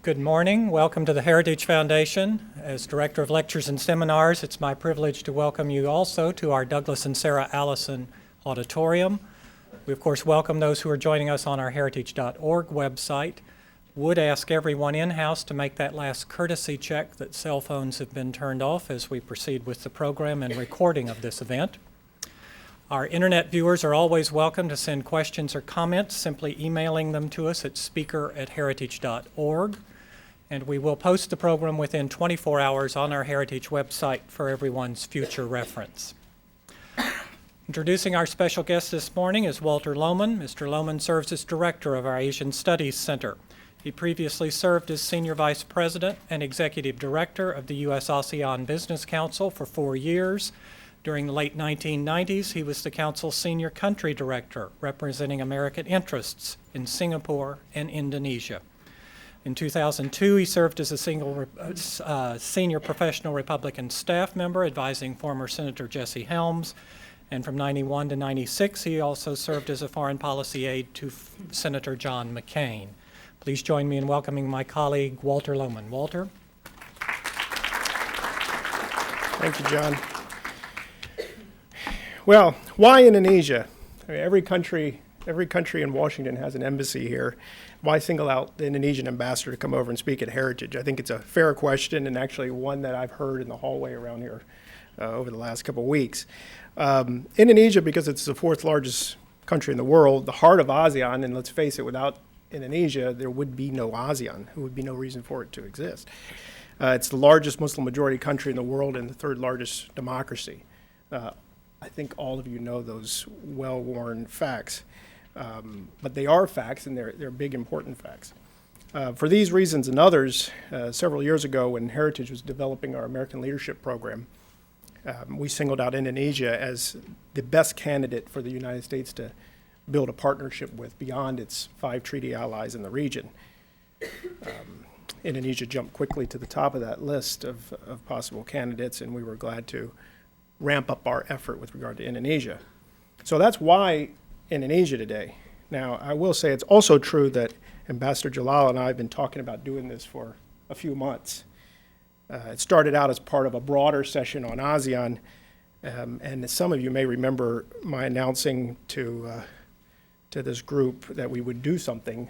Good morning. Welcome to the Heritage Foundation. As Director of Lectures and Seminars, it's my privilege to welcome you also to our Douglas and Sarah Allison Auditorium. We, of course, welcome those who are joining us on our heritage.org website. Would ask everyone in-house to make that last courtesy check that cell phones have been turned off as we proceed with the program and recording of this event. Our internet viewers are always welcome to send questions or comments, simply emailing them to us at speaker@heritage.org. And we will post the program within 24 hours on our Heritage website for everyone's future reference. Introducing our special guest this morning is Walter Lohman. Mr. Lohman serves as Director of our Asian Studies Center. He previously served as Senior Vice President and Executive Director of the U.S. ASEAN Business Council for 4 years. During the late 1990s, he was the Council's Senior Country Director, representing American interests in Singapore and Indonesia. In 2002, he served as a Senior Professional Republican Staff Member, advising former Senator Jesse Helms. And from 91 to 96, he also served as a foreign policy aide to Senator John McCain. Please join me in welcoming my colleague, Walter Lohman. Walter? Thank you, John. Well, why Indonesia? I mean, every country in Washington has an embassy here. Why single out the Indonesian ambassador to come over and speak at Heritage? I think it's a fair question, and actually one that I've heard in the hallway around here over the last couple of weeks. Indonesia, because it's the fourth largest country in the world, the heart of ASEAN, and let's face it, without Indonesia, there would be no ASEAN. There would be no reason for it to exist. It's the largest Muslim majority country in the world and the third largest democracy. I think all of you know those well-worn facts, but they are facts, and they're big, important facts. For these reasons and others, several years ago when Heritage was developing our American Leadership Program, we singled out Indonesia as the best candidate for the United States to build a partnership with beyond its 5 treaty allies in the region. Indonesia jumped quickly to the top of that list of possible candidates, and we were glad to ramp up our effort with regard to Indonesia. So that's why Indonesia today. Now, I will say it's also true that Ambassador Djalal and I have been talking about doing this for a few months. It started out as part of a broader session on ASEAN, and some of you may remember my announcing to this group that we would do something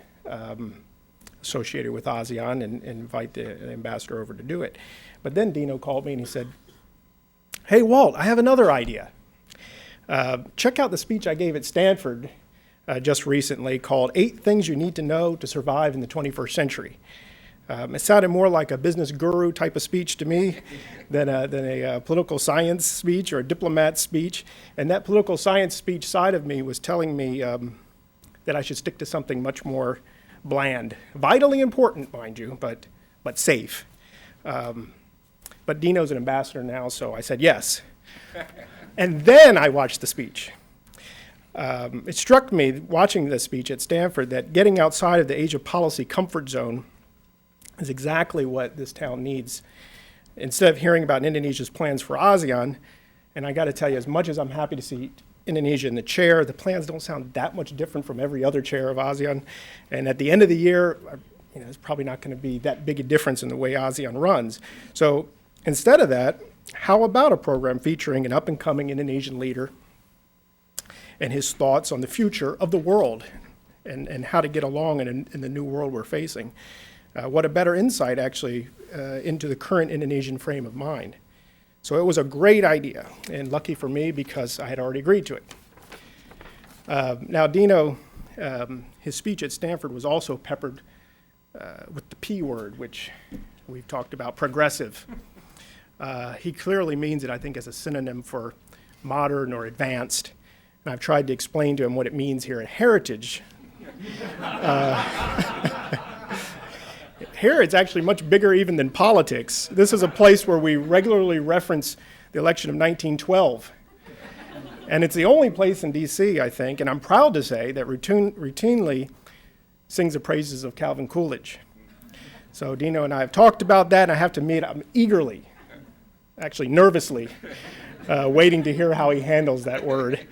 associated with ASEAN and invite the ambassador over to do it. But then Dino called me and he said, "Hey, Walt, I have another idea. Check out the speech I gave at Stanford just recently called 8 Things You Need to Know to Survive in the 21st Century. It sounded more like a business guru type of speech to me than a political science speech or a diplomat speech. And that political science speech side of me was telling me that I should stick to something much more bland. Vitally important, mind you, but safe. But Dino's an ambassador now, so I said yes. And then I watched the speech. It struck me, watching the speech at Stanford, that getting outside of the Asia policy comfort zone is exactly what this town needs. Instead of hearing about Indonesia's plans for ASEAN, and I got to tell you, as much as I'm happy to see Indonesia in the chair, the plans don't sound that much different from every other chair of ASEAN. And at the end of the year, it's probably not going to be that big a difference in the way ASEAN runs. So instead of that, how about a program featuring an up-and-coming Indonesian leader and his thoughts on the future of the world and how to get along in the new world we're facing? What a better insight, actually, into the current Indonesian frame of mind. So it was a great idea, and lucky for me because I had already agreed to it. Now, Dino, his speech at Stanford was also peppered with the P word, which we've talked about, progressive. He clearly means it, I think, as a synonym for modern or advanced. And I've tried to explain to him what it means here at Heritage. Here it's actually much bigger even than politics. This is a place where we regularly reference the election of 1912. And it's the only place in D.C., I think, and I'm proud to say, that routinely sings the praises of Calvin Coolidge. So Dino and I have talked about that, and I have to admit I'm eagerly, actually nervously, waiting to hear how he handles that word.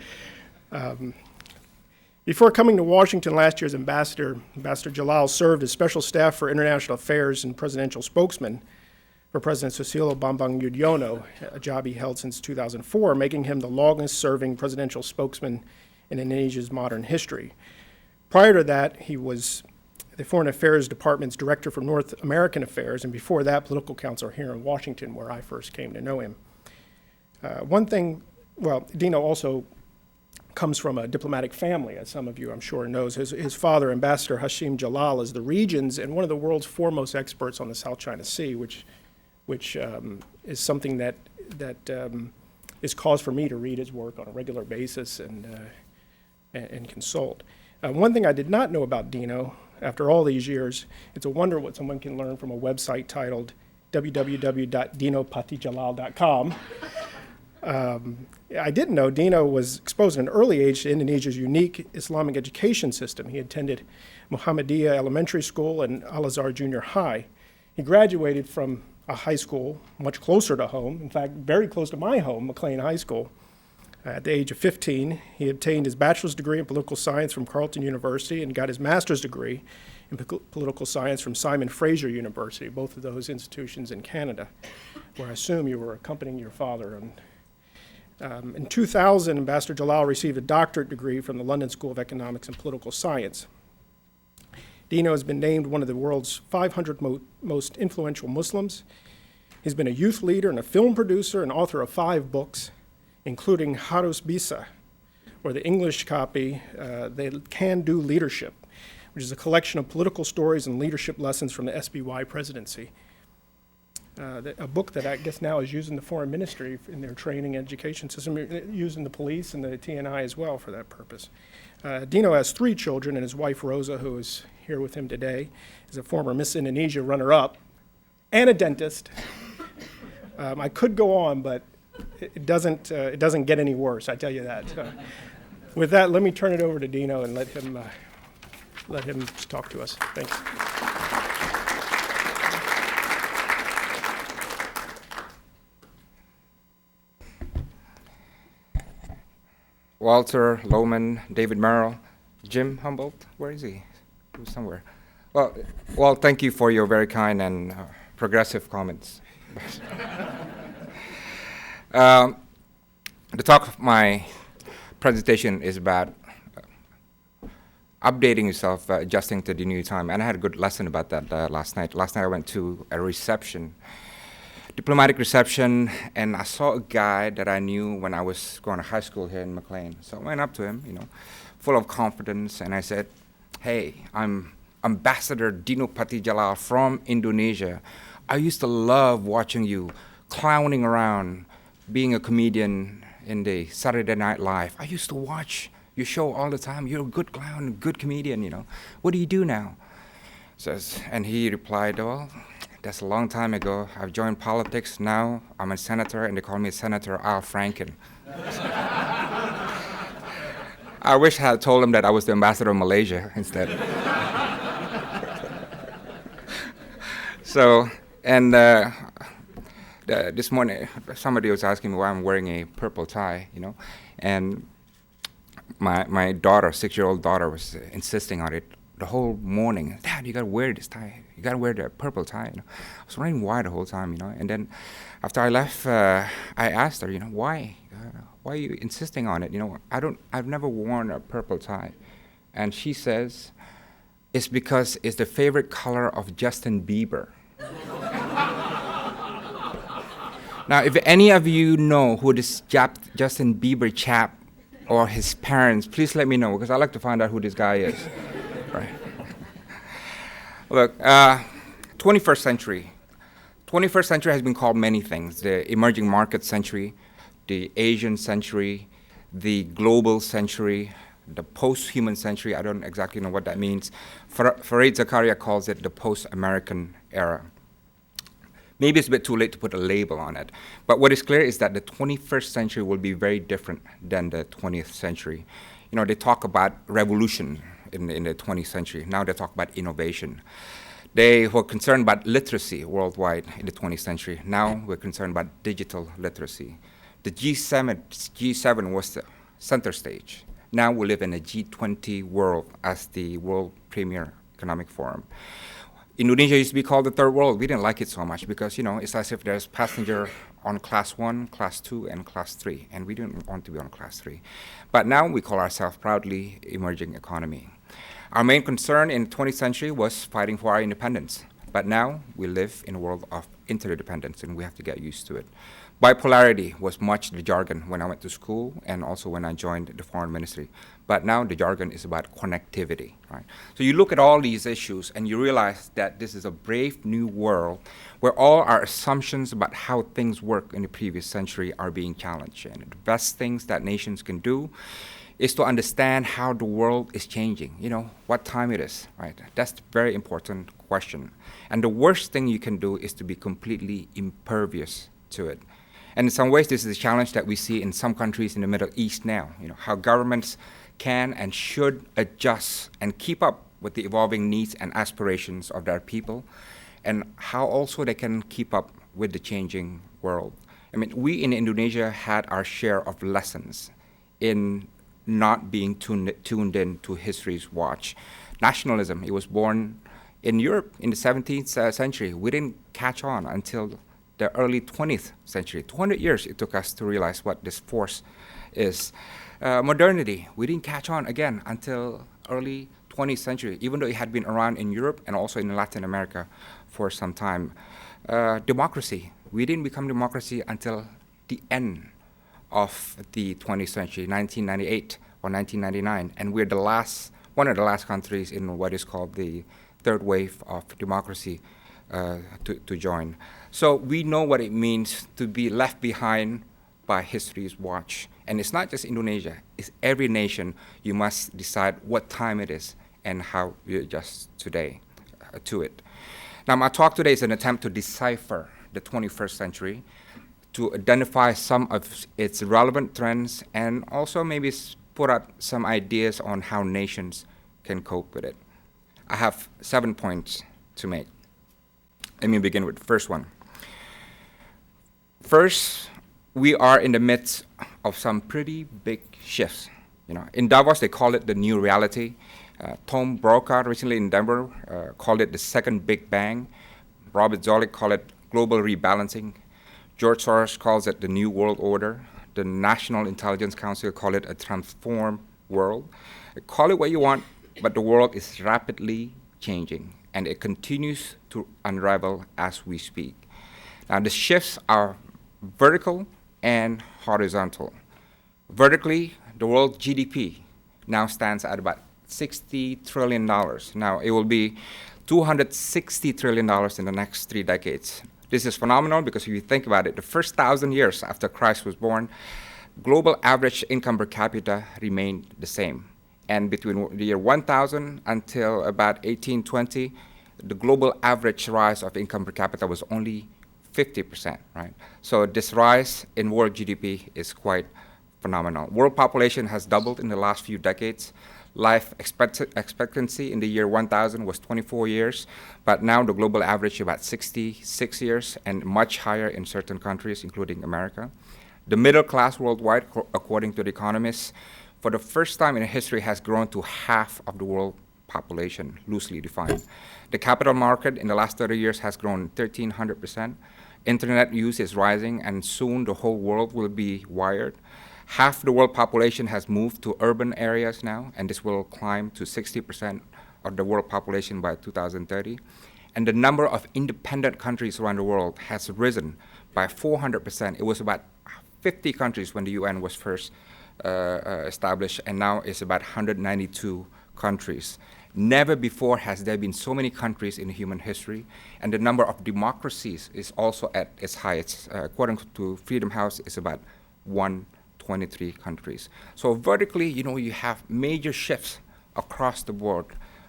Before coming to Washington last year as ambassador, Ambassador Djalal served as special staff for international affairs and presidential spokesman for President Susilo Bambang Yudhoyono, a job he held since 2004, making him the longest-serving presidential spokesman in Indonesia's modern history. Prior to that, he was the Foreign Affairs Department's Director for North American Affairs, and before that, political counselor here in Washington, where I first came to know him. Dino also comes from a diplomatic family, as some of you, I'm sure, knows. His father, Ambassador Hashim Jalal, is the region's and one of the world's foremost experts on the South China Sea, which is something that is cause for me to read his work on a regular basis and consult. One thing I did not know about Dino, after all these years, it's a wonder what someone can learn from a website titled www.dinopatijalal.com. I didn't know Dino was exposed at an early age to Indonesia's unique Islamic education system. He attended Muhammadiyah Elementary School and Al-Azhar Junior High. He graduated from a high school much closer to home, in fact, very close to my home, McLean High School. At the age of 15, he obtained his bachelor's degree in political science from Carleton University and got his master's degree in political science from Simon Fraser University, both of those institutions in Canada, where I assume you were accompanying your father. In 2000, Ambassador Jalal received a doctorate degree from the London School of Economics and Political Science. Dino has been named one of the world's 500 most influential Muslims. He's been a youth leader and a film producer and author of 5 books, including Harus Bisa, or the English copy, They Can Do Leadership, which is a collection of political stories and leadership lessons from the SBY presidency. A book that I guess now is used in the foreign ministry in their training education system, used in the police and the TNI as well for that purpose. Dino has 3 children, and his wife Rosa, who is here with him today, is a former Miss Indonesia runner-up and a dentist. I could go on, but it doesn't get any worse, I tell you that. So, with that, let me turn it over to Dino and let him talk to us. Thanks. Walter Lohman, David Merrill, Jim Humboldt, where is he? He was somewhere. Well, thank you for your very kind and progressive comments. The talk of my presentation is about updating yourself, adjusting to the new time, and I had a good lesson about that last night. Last night I went to a reception, diplomatic reception, and I saw a guy that I knew when I was going to high school here in McLean. So I went up to him, full of confidence, and I said, "Hey, I'm Ambassador Dino Djalal from Indonesia. I used to love watching you clowning around, being a comedian in the Saturday Night Live. I used to watch your show all the time. You're a good clown, good comedian, What do you do now?" And he replied, "Well, that's a long time ago. I've joined politics. Now I'm a senator, and they call me Senator Al Franken." I wish I had told him that I was the ambassador of Malaysia instead. This morning, somebody was asking me why I'm wearing a purple tie, and my daughter, 6-year-old daughter, was insisting on it the whole morning. "Dad, you gotta wear this tie. You gotta wear the purple tie." I was wondering why the whole time, And then after I left, I asked her, why? Why are you insisting on it? I've never worn a purple tie. And she says, "It's because it's the favorite color of Justin Bieber." Now, if any of you know who this Justin Bieber chap or his parents, please let me know, because I'd like to find out who this guy is. Right. Look, 21st century. 21st century has been called many things: the emerging market century, the Asian century, the global century, the post-human century. I don't exactly know what that means. Fareed Zakaria calls it the post-American era. Maybe it's a bit too late to put a label on it. But what is clear is that the 21st century will be very different than the 20th century. They talk about revolution in the 20th century. Now they talk about innovation. They were concerned about literacy worldwide in the 20th century. Now we're concerned about digital literacy. The G7 was the center stage. Now we live in a G20 world as the world premier economic forum. Indonesia used to be called the third world. We didn't like it so much because, it's as if there's passenger on class 1, class 2, and class 3, and we didn't want to be on class 3. But now we call ourselves proudly emerging economy. Our main concern in the 20th century was fighting for our independence. But now we live in a world of interdependence, and we have to get used to it. Bipolarity was much the jargon when I went to school and also when I joined the foreign ministry. But now the jargon is about connectivity, right? So you look at all these issues and you realize that this is a brave new world where all our assumptions about how things work in the previous century are being challenged. And the best things that nations can do is to understand how the world is changing, what time it is, right? That's a very important question. And the worst thing you can do is to be completely impervious to it. And in some ways, this is a challenge that we see in some countries in the Middle East now, how governments can and should adjust and keep up with the evolving needs and aspirations of their people, and how also they can keep up with the changing world. We in Indonesia had our share of lessons in not being tuned in to history's watch. Nationalism, it was born in Europe in the 17th century. We didn't catch on until the early 20th century. 200 years it took us to realize what this force is. Modernity, we didn't catch on again until early 20th century, even though it had been around in Europe and also in Latin America for some time. Democracy, we didn't become democracy until the end of the 20th century, 1998 or 1999, and we're one of the last countries in what is called the third wave of democracy to join. So we know what it means to be left behind by history's watch. And it's not just Indonesia, it's every nation. You must decide what time it is and how you adjust today to it. Now, my talk today is an attempt to decipher the 21st century, to identify some of its relevant trends, and also maybe put out some ideas on how nations can cope with it. I have 7 points to make. Let me begin with the first one. First, we are in the midst of some pretty big shifts. In Davos, they call it the new reality. Tom Brokaw recently in Denver called it the second Big Bang. Robert Zoellick called it global rebalancing. George Soros calls it the new world order. The National Intelligence Council call it a transformed world. Call it what you want, but the world is rapidly changing, and it continues to unravel as we speak. Now, the shifts are vertical and horizontal. Vertically, the world GDP now stands at about $60 trillion. Now, it will be $260 trillion in the next 3 decades. This is phenomenal because if you think about it, the first 1,000 years after Christ was born, global average income per capita remained the same. And between the year 1000 until about 1820, the global average rise of income per capita was only 50%, right? So this rise in world GDP is quite phenomenal. World population has doubled in the last few decades. Life expectancy in the year 1000 was 24 years, but now the global average is about 66 years and much higher in certain countries, including America. The middle class worldwide, according to the economists, for the first time in history has grown to half of the world population, loosely defined. The capital market in the last 30 years has grown 1,300%. Internet use is rising, and soon the whole world will be wired. Half the world population has moved to urban areas now, and this will climb to 60% of the world population by 2030. And the number of independent countries around the world has risen by 400%. It was about 50 countries when the UN was first established, and now it's about 192 countries. Never before has there been so many countries in human history, and the number of democracies is also at its highest. According to Freedom House, it's about 123 countries. So vertically, you have major shifts across the board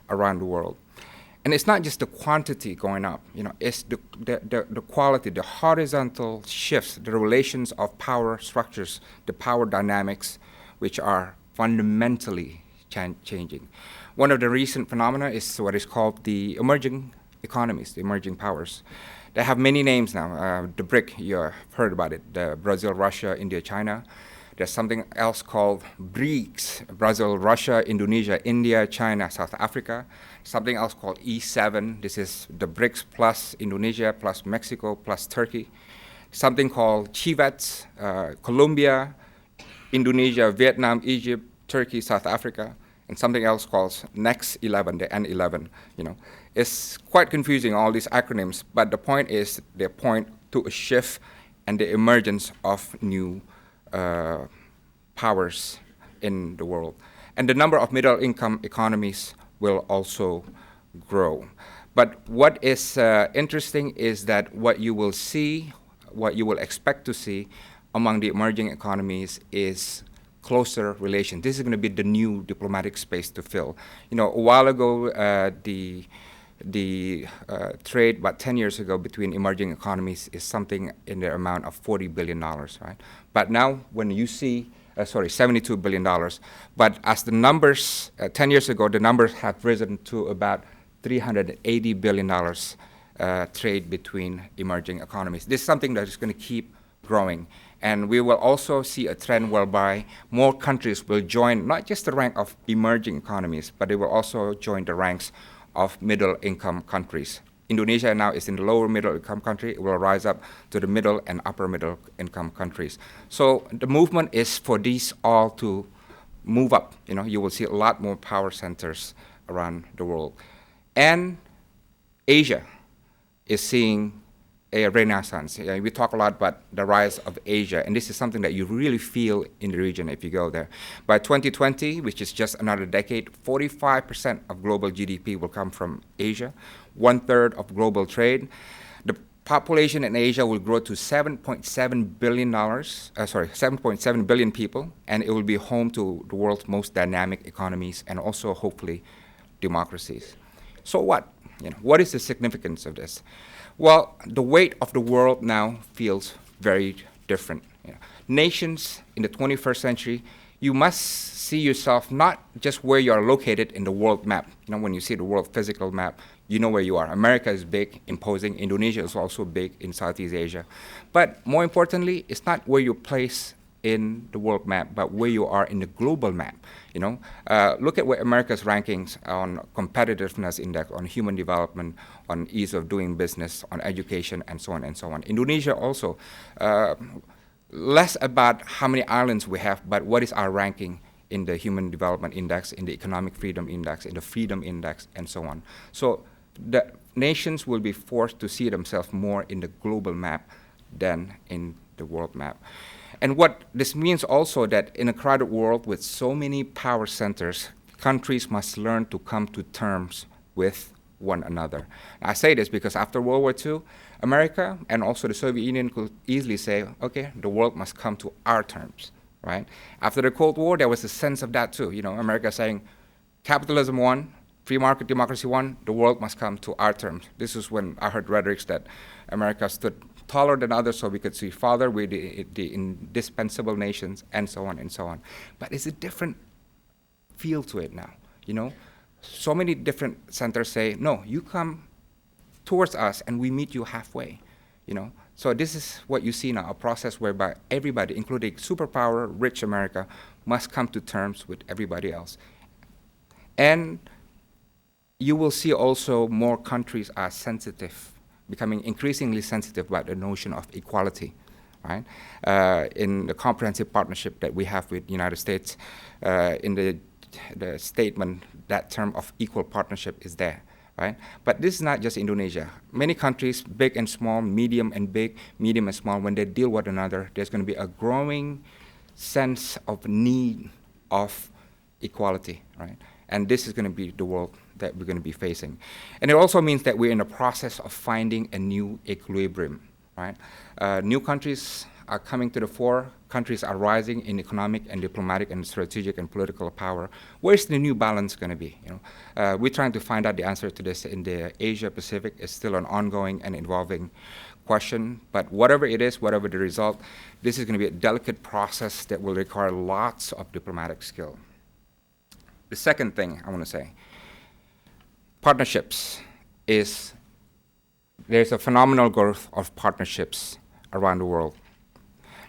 around the world. And it's not just the quantity going up, it's the quality, the horizontal shifts, the relations of power structures, the power dynamics, which are fundamentally changing. One of the recent phenomena is what is called the emerging economies, the emerging powers. They have many names now. The BRIC, you've heard about it, the Brazil, Russia, India, China. There's something else called BRICS, Brazil, Russia, Indonesia, India, China, South Africa. Something else called E7. This is the BRICS plus Indonesia, plus Mexico, plus Turkey. Something called CHIVETS, Colombia, Indonesia, Vietnam, Egypt, Turkey, South Africa, and something else called Next 11, the N11. It's quite confusing, all these acronyms, but the point is they point to a shift and the emergence of new powers in the world. And the number of middle-income economies will also grow. But what is interesting is that what you will see, what you will expect to see among the emerging economies is closer relation. This is going to be the new diplomatic space to fill. A while ago, the trade about 10 years ago between emerging economies is something in the amount of $40 billion, right? But now when you see, $72 billion. But as the numbers, 10 years ago, the numbers have risen to about $380 billion trade between emerging economies. This is something that is going to keep growing. And we will also see a trend whereby more countries will join not just the rank of emerging economies, but they will also join the ranks of middle-income countries. Indonesia now is in the lower middle-income country. It will rise up to the middle and upper middle-income countries. So the movement is for these all to move up. You will see a lot more power centers around the world. And Asia is seeing a renaissance. We talk a lot about the rise of Asia, and this is something that you really feel in the region if you go there. By 2020, which is just another decade, 45% of global GDP will come from Asia, 1/3 of global trade. The population in Asia will grow to 7.7 billion people, and it will be home to the world's most dynamic economies and also hopefully democracies. So what? What is the significance of this? Well, the weight of the world now feels very different. Nations in the 21st century, you must see yourself not just where you are located in the world map. When you see the world physical map, you know where you are. America is big, imposing. Indonesia is also big in Southeast Asia. But more importantly, it's not where you're placed in the world map, but where you are in the global map. Look at where America's rankings on competitiveness index, on human development, on ease of doing business, on education, and so on and so on. Indonesia also, less about how many islands we have, but what is our ranking in the human development index, in the economic freedom index, in the freedom index, and so on. So the nations will be forced to see themselves more in the global map than in the world map. And what this means also that in a crowded world with so many power centers, countries must learn to come to terms with one another. I say this because after World War II, America and also the Soviet Union could easily say, okay, the world must come to our terms, right? After the Cold War, there was a sense of that too. America saying, capitalism won, free market democracy won, the world must come to our terms. This is when I heard rhetorics that America stood taller than others so we could see farther with the indispensable nations, and so on and so on. But it's a different feel to it now, So many different centers say, no, you come towards us and we meet you halfway, So this is what you see now, a process whereby everybody, including superpower, rich America, must come to terms with everybody else. And you will see also more countries are sensitive, becoming increasingly sensitive about the notion of equality, right? In the comprehensive partnership that we have with the United States, in the statement, that term of equal partnership is there, right? But this is not just Indonesia. Many countries, big and small, medium and big, medium and small, when they deal with one another, there's going to be a growing sense of need of equality, right? And this is going to be the world that we're going to be facing. And it also means that we're in the process of finding a new equilibrium, right? New countries are coming to the fore. Countries are rising in economic and diplomatic and strategic and political power. Where's the new balance going to be? We're trying to find out the answer to this in the Asia Pacific. It's still an ongoing and evolving question. But whatever it is, whatever the result, this is going to be a delicate process that will require lots of diplomatic skill. The second thing I want to say, partnerships there's a phenomenal growth of partnerships around the world.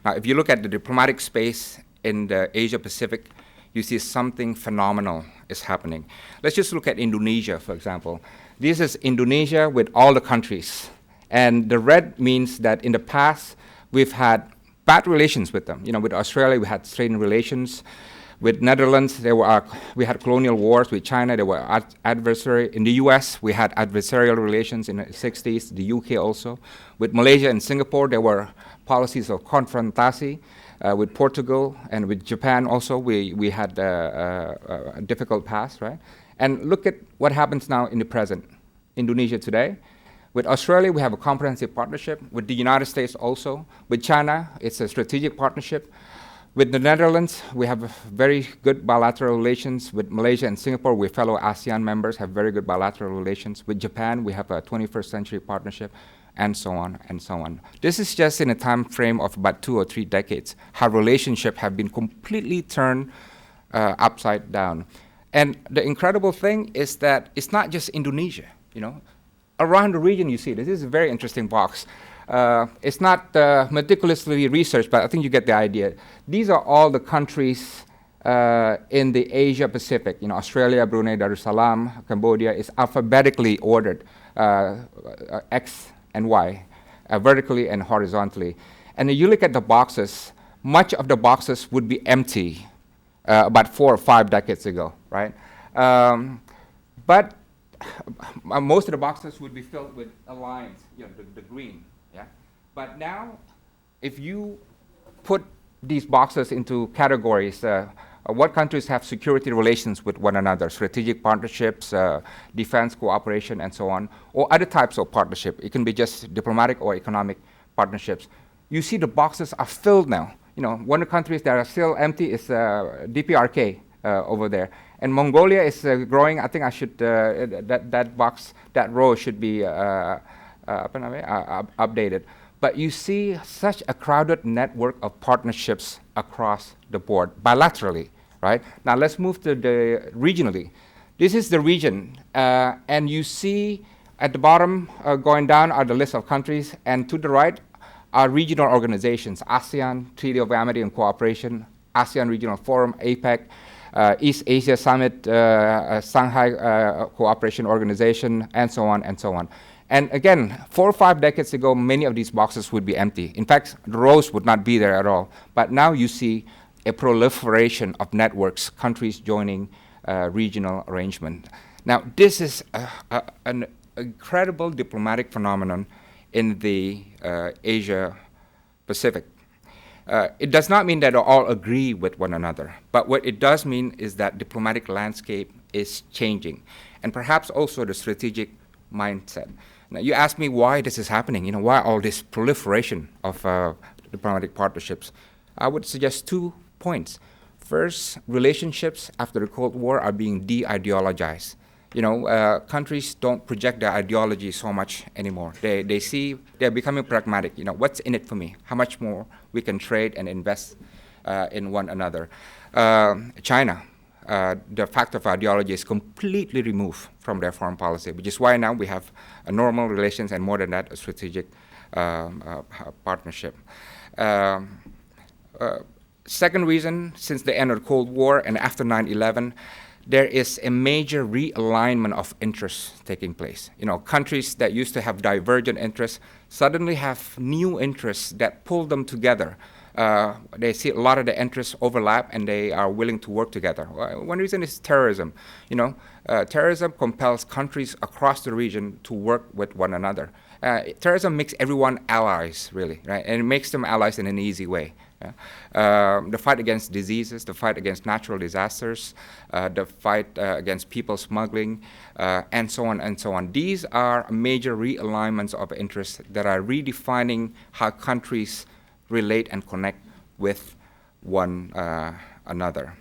Now, if you look at the diplomatic space in the Asia Pacific, you see something phenomenal is happening. Let's just look at Indonesia, for example. This is Indonesia with all the countries. And the red means that in the past, we've had bad relations with them. You know, with Australia, we had strained relations. With Netherlands, we had colonial wars. With China, there were adversary. In the US, we had adversarial relations in the 60s, the UK also. With Malaysia and Singapore, there were policies of confrontasi. With Portugal and with Japan also, we had a difficult past, right? And look at what happens now in the present. Indonesia today. With Australia, we have a comprehensive partnership. With the United States also. With China, it's a strategic partnership. With the Netherlands, we have very good bilateral relations. With Malaysia and Singapore, we're fellow ASEAN members, have very good bilateral relations. With Japan, we have a 21st century partnership, and so on and so on. This is just in a time frame of about 2 or 3 decades, how relationships have been completely turned upside down. And the incredible thing is that it's not just Indonesia, you know. Around the region you see this is a very interesting box. It's not meticulously researched, but I think you get the idea. These are all the countries in the Asia Pacific, you know, Australia, Brunei, Darussalam, Cambodia is alphabetically ordered, X and Y, vertically and horizontally. And if you look at the boxes, much of the boxes would be empty about 4 or 5 decades ago, right? But most of the boxes would be filled with alliance, you know, the green, yeah? But now, if you put these boxes into categories, what countries have security relations with one another, strategic partnerships, defense cooperation, and so on, or other types of partnership. It can be just diplomatic or economic partnerships. You see the boxes are filled now. You know, one of the countries that are still empty is DPRK over there. And Mongolia is growing. I think I should, that box, that row should be updated. But you see such a crowded network of partnerships across the board, bilaterally, right? Now let's move to the regionally. This is the region, and you see at the bottom, going down are the list of countries, and to the right are regional organizations, ASEAN, Treaty of Amity and Cooperation, ASEAN Regional Forum, APEC, East Asia Summit, Shanghai Cooperation Organization, and so on and so on. And again, 4 or 5 decades ago, many of these boxes would be empty. In fact, the rows would not be there at all. But now you see a proliferation of networks, countries joining regional arrangement. Now, this is an incredible diplomatic phenomenon in the Asia Pacific. It does not mean that they all agree with one another, but what it does mean is that diplomatic landscape is changing, and perhaps also the strategic mindset. Now, you ask me why this is happening, you know, why all this proliferation of diplomatic partnerships. I would suggest 2 points. First, relationships after the Cold War are being de-ideologized. You know, countries don't project their ideology so much anymore. They see, they're becoming pragmatic. You know, what's in it for me? How much more we can trade and invest in one another. China, the fact of ideology is completely removed from their foreign policy, which is why now we have a normal relations and more than that, a strategic partnership. Second reason, since the end of the Cold War and after 9/11, there is a major realignment of interests taking place. You know, countries that used to have divergent interests suddenly have new interests that pull them together. They see a lot of the interests overlap and they are willing to work together. One reason is terrorism. You know, terrorism compels countries across the region to work with one another. Terrorism makes everyone allies, really, right? And it makes them allies in an easy way. The fight against diseases, the fight against natural disasters, the fight against people smuggling, and so on and so on. These are major realignments of interests that are redefining how countries relate and connect with one another.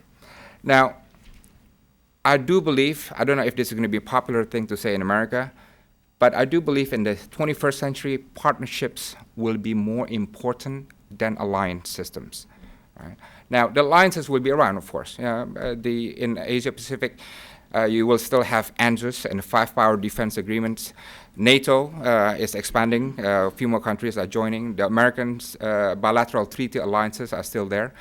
Now, I do believe, I don't know if this is going to be a popular thing to say in America, but I do believe in the 21st century, partnerships will be more important than alliance systems. Right? Now, the alliances will be around, of course. In Asia Pacific, you will still have ANZUS and the 5-power defense agreements. NATO is expanding. A few more countries are joining. The Americans' bilateral treaty alliances are still there.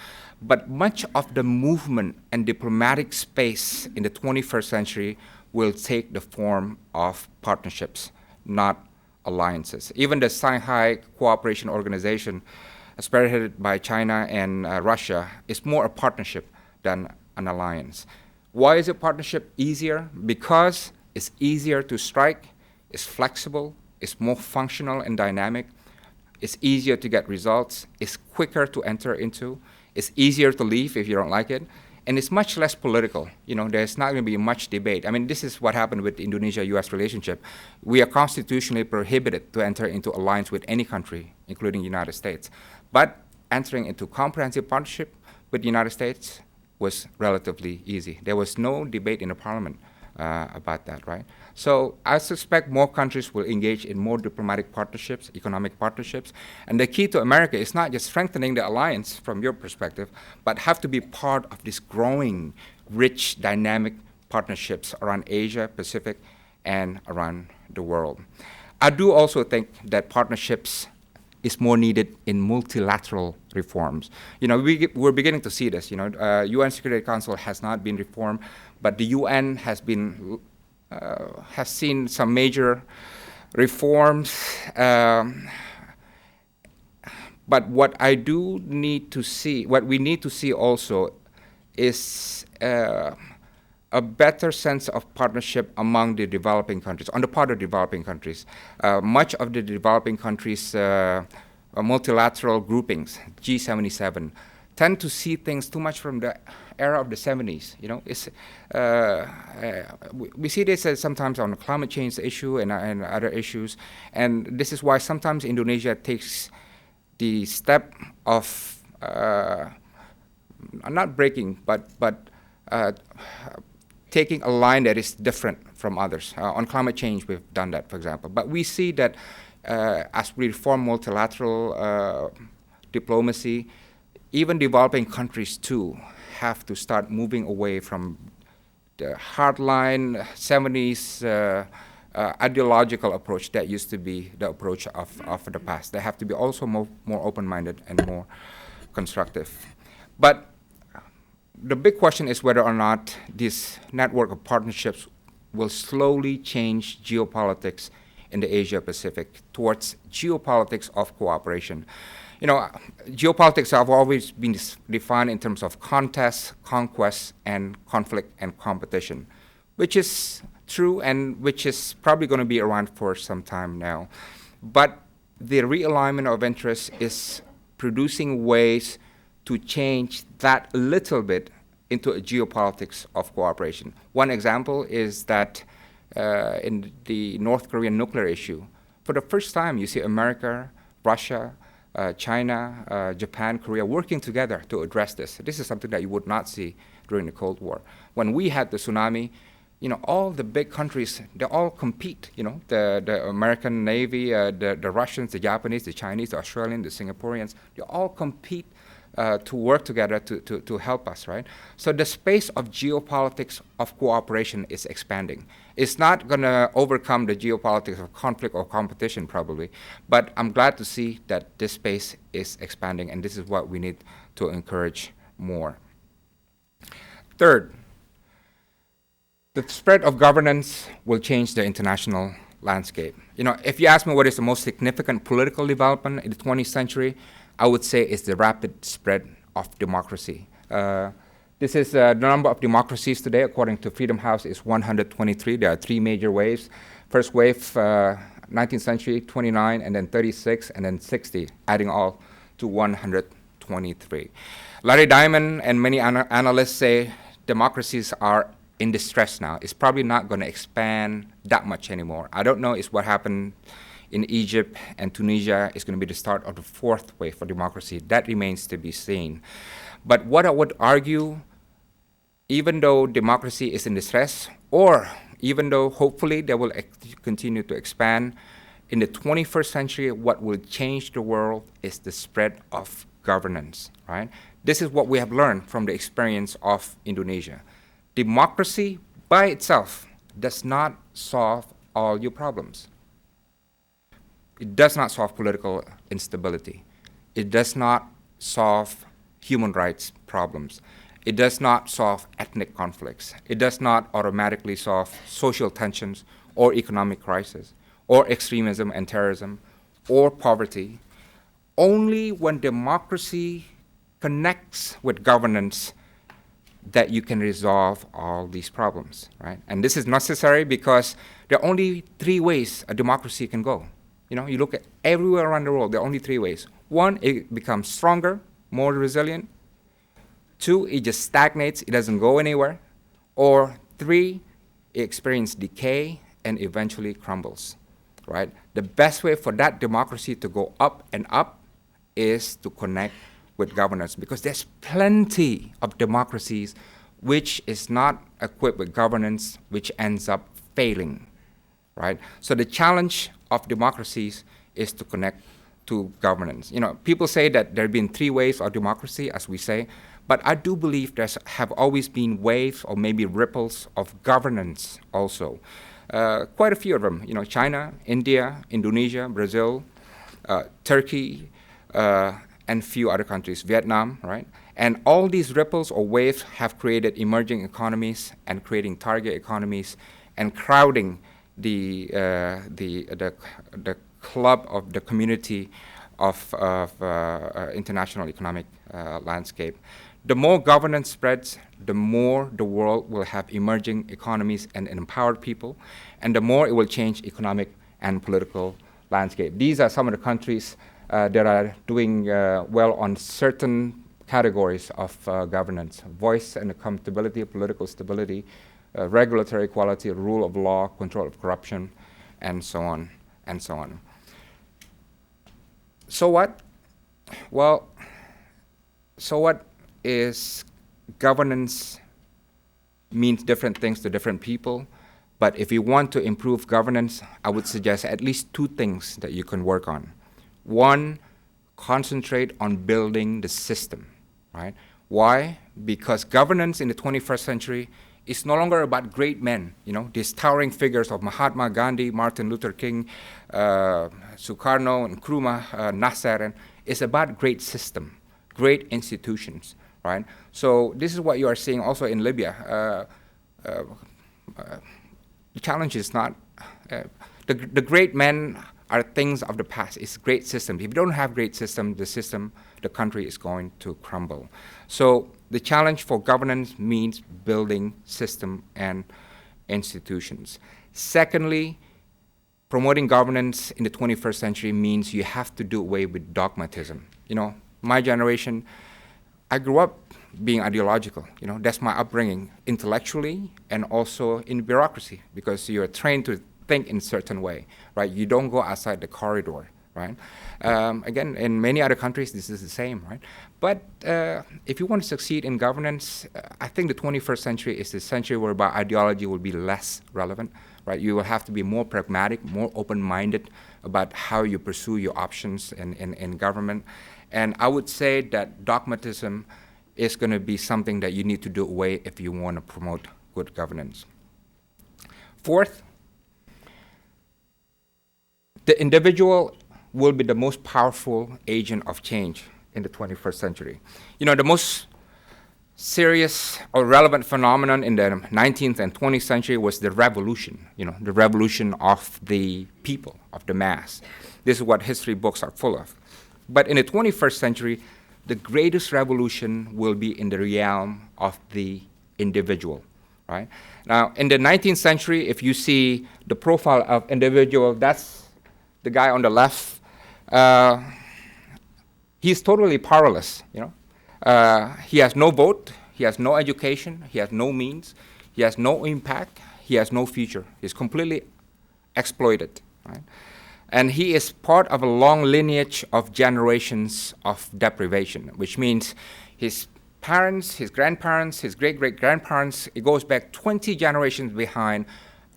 But much of the movement and diplomatic space in the 21st century will take the form of partnerships, not alliances. Even the Shanghai Cooperation Organization, spearheaded by China and Russia, is more a partnership than an alliance. Why is a partnership easier? Because it's easier to strike, it's flexible, it's more functional and dynamic, it's easier to get results, it's quicker to enter into, it's easier to leave if you don't like it, and it's much less political. You know, there's not going to be much debate. I mean, this is what happened with the Indonesia-US relationship. We are constitutionally prohibited to enter into alliance with any country, including the United States. But entering into comprehensive partnership with the United States was relatively easy. There was no debate in the parliament about that, right? So I suspect more countries will engage in more diplomatic partnerships, economic partnerships. And the key to America is not just strengthening the alliance from your perspective, but have to be part of this growing, rich, dynamic partnerships around Asia, Pacific, and around the world. I do also think that partnerships is more needed in multilateral reforms. You know, we're beginning to see this. You know, UN Security Council has not been reformed, but the UN has been has seen some major reforms. But what I do need to see, what we need to see also, is a better sense of partnership among the developing countries, on the part of developing countries. Much of the developing countries' multilateral groupings, G77, tend to see things too much from the era of the 70s. You know, it's, we see this as sometimes on the climate change issue and other issues, and this is why sometimes Indonesia takes the step of not breaking, but taking a line that is different from others. On climate change, we've done that, for example. But we see that as we reform multilateral diplomacy, even developing countries too have to start moving away from the hardline 70s ideological approach that used to be the approach of the past. They have to be also more open-minded and more constructive. But the big question is whether or not this network of partnerships will slowly change geopolitics in the Asia-Pacific towards geopolitics of cooperation. You know, geopolitics have always been defined in terms of contest, conquest, and conflict and competition, which is true and which is probably going to be around for some time now. But the realignment of interests is producing ways to change that a little bit into a geopolitics of cooperation. One example is that in the North Korean nuclear issue, for the first time you see America, Russia, China, Japan, Korea working together to address this. This is something that you would not see during the Cold War. When we had the tsunami, you know, all the big countries, they all compete, you know, the American Navy, the Russians, the Japanese, the Chinese, the Australians, the Singaporeans, they all compete to work together to help us, right? So the space of geopolitics of cooperation is expanding. It's not going to overcome the geopolitics of conflict or competition, probably, but I'm glad to see that this space is expanding, and this is what we need to encourage more. Third, the spread of governance will change the international landscape. You know, if you ask me what is the most significant political development in the 20th century, I would say it's the rapid spread of democracy. This is the number of democracies today, according to Freedom House, is 123. There are three major waves. First wave, 19th century, 29, and then 36, and then 60, adding all to 123. Larry Diamond and many analysts say democracies are in distress now. It's probably not going to expand that much anymore. I don't know if what happened in Egypt and Tunisia is going to be the start of the fourth wave for democracy. That remains to be seen. But what I would argue, even though democracy is in distress, or even though hopefully they will continue to expand, in the 21st century, what will change the world is the spread of governance, right? This is what we have learned from the experience of Indonesia. Democracy by itself does not solve all your problems. It does not solve political instability. It does not solve human rights problems. It does not solve ethnic conflicts. It does not automatically solve social tensions or economic crisis or extremism and terrorism or poverty. Only when democracy connects with governance that you can resolve all these problems, right? And this is necessary because there are only 3 ways a democracy can go. You know, you look at everywhere around the world, there are only 3 ways. 1, it becomes stronger, more resilient. 2, it just stagnates, it doesn't go anywhere. Or 3, it experiences decay and eventually crumbles, right? The best way for that democracy to go up and up is to connect with governance, because there's plenty of democracies which is not equipped with governance, which ends up failing, right? So the challenge of democracies is to connect to governance. You know, people say that there have been 3 waves of democracy, as we say, but I do believe there have always been waves or maybe ripples of governance also. Quite a few of them, you know, China, India, Indonesia, Brazil, Turkey, and few other countries, Vietnam, right? And all these ripples or waves have created emerging economies and creating target economies and crowding the club of the community of international economic landscape. The more governance spreads, the more the world will have emerging economies and empowered people, and the more it will change economic and political landscape. These are some of the countries that are doing well on certain categories of governance: voice and accountability, political stability, regulatory equality, rule of law, control of corruption, and so on, and so on. So what? Well, so what is governance means different things to different people, but if you want to improve governance, I would suggest at least 2 things that you can work on. 1, concentrate on building the system, right? Why? Because governance in the 21st century is no longer about great men, you know, these towering figures of Mahatma Gandhi, Martin Luther King, Sukarno, and Nkrumah, Nasser, and it's about great system, great institutions, right? So this is what you are seeing also in Libya. The challenge is not, the great men are things of the past. It's great systems. If you don't have great system, the country is going to crumble. So the challenge for governance means building system and institutions. Secondly, promoting governance in the 21st century means you have to do away with dogmatism. You know, my generation, I grew up being ideological. You know, that's my upbringing intellectually and also in bureaucracy, because you're trained to think in a certain way, right? You don't go outside the corridor, right? Again, in many other countries, this is the same, right? But if you want to succeed in governance, I think the 21st century is the century whereby ideology will be less relevant, right? You will have to be more pragmatic, more open-minded about how you pursue your options in government. And I would say that dogmatism is going to be something that you need to do away if you want to promote good governance. Fourth, the individual will be the most powerful agent of change in the 21st century. You know, the most serious or relevant phenomenon in the 19th and 20th century was the revolution, you know, the revolution of the people, of the mass. This is what history books are full of. But in the 21st century, the greatest revolution will be in the realm of the individual, right? Now, in the 19th century, if you see the profile of individual, that's the guy on the left. He's totally powerless, you know. He has no vote, he has no education, he has no means, he has no impact, he has no future. He's completely exploited, right? And he is part of a long lineage of generations of deprivation, which means his parents, his grandparents, his great-great-grandparents, it goes back 20 generations behind,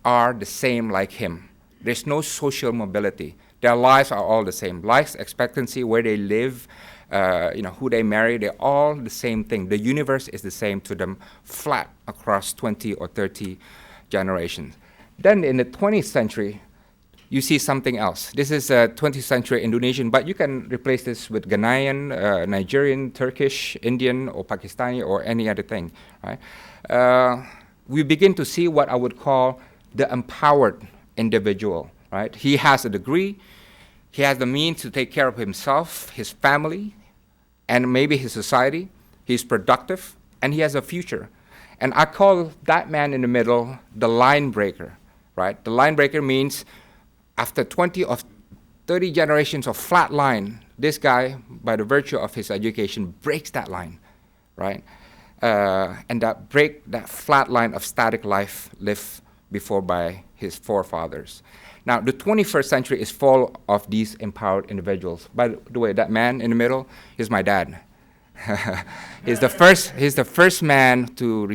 are the same like him. There's no social mobility. Their lives are all the same. Life expectancy, where they live, you know, who they marry, they're all the same thing. The universe is the same to them, flat across 20 or 30 generations. Then in the 20th century, you see something else. This is a 20th century Indonesian, but you can replace this with Ghanaian, Nigerian, Turkish, Indian, or Pakistani, or any other thing, right? We begin to see what I would call the empowered individual, right? He has a degree, he has the means to take care of himself, his family, and maybe his society. He's productive, and he has a future. And I call that man in the middle the line breaker, right? The line breaker means after 20 or 30 generations of flat line, this guy, by the virtue of his education, breaks that line, right? And that flat line of static life lived before by his forefathers. Now, the 21st century is full of these empowered individuals. By the way, that man in the middle is my dad. He's the first man to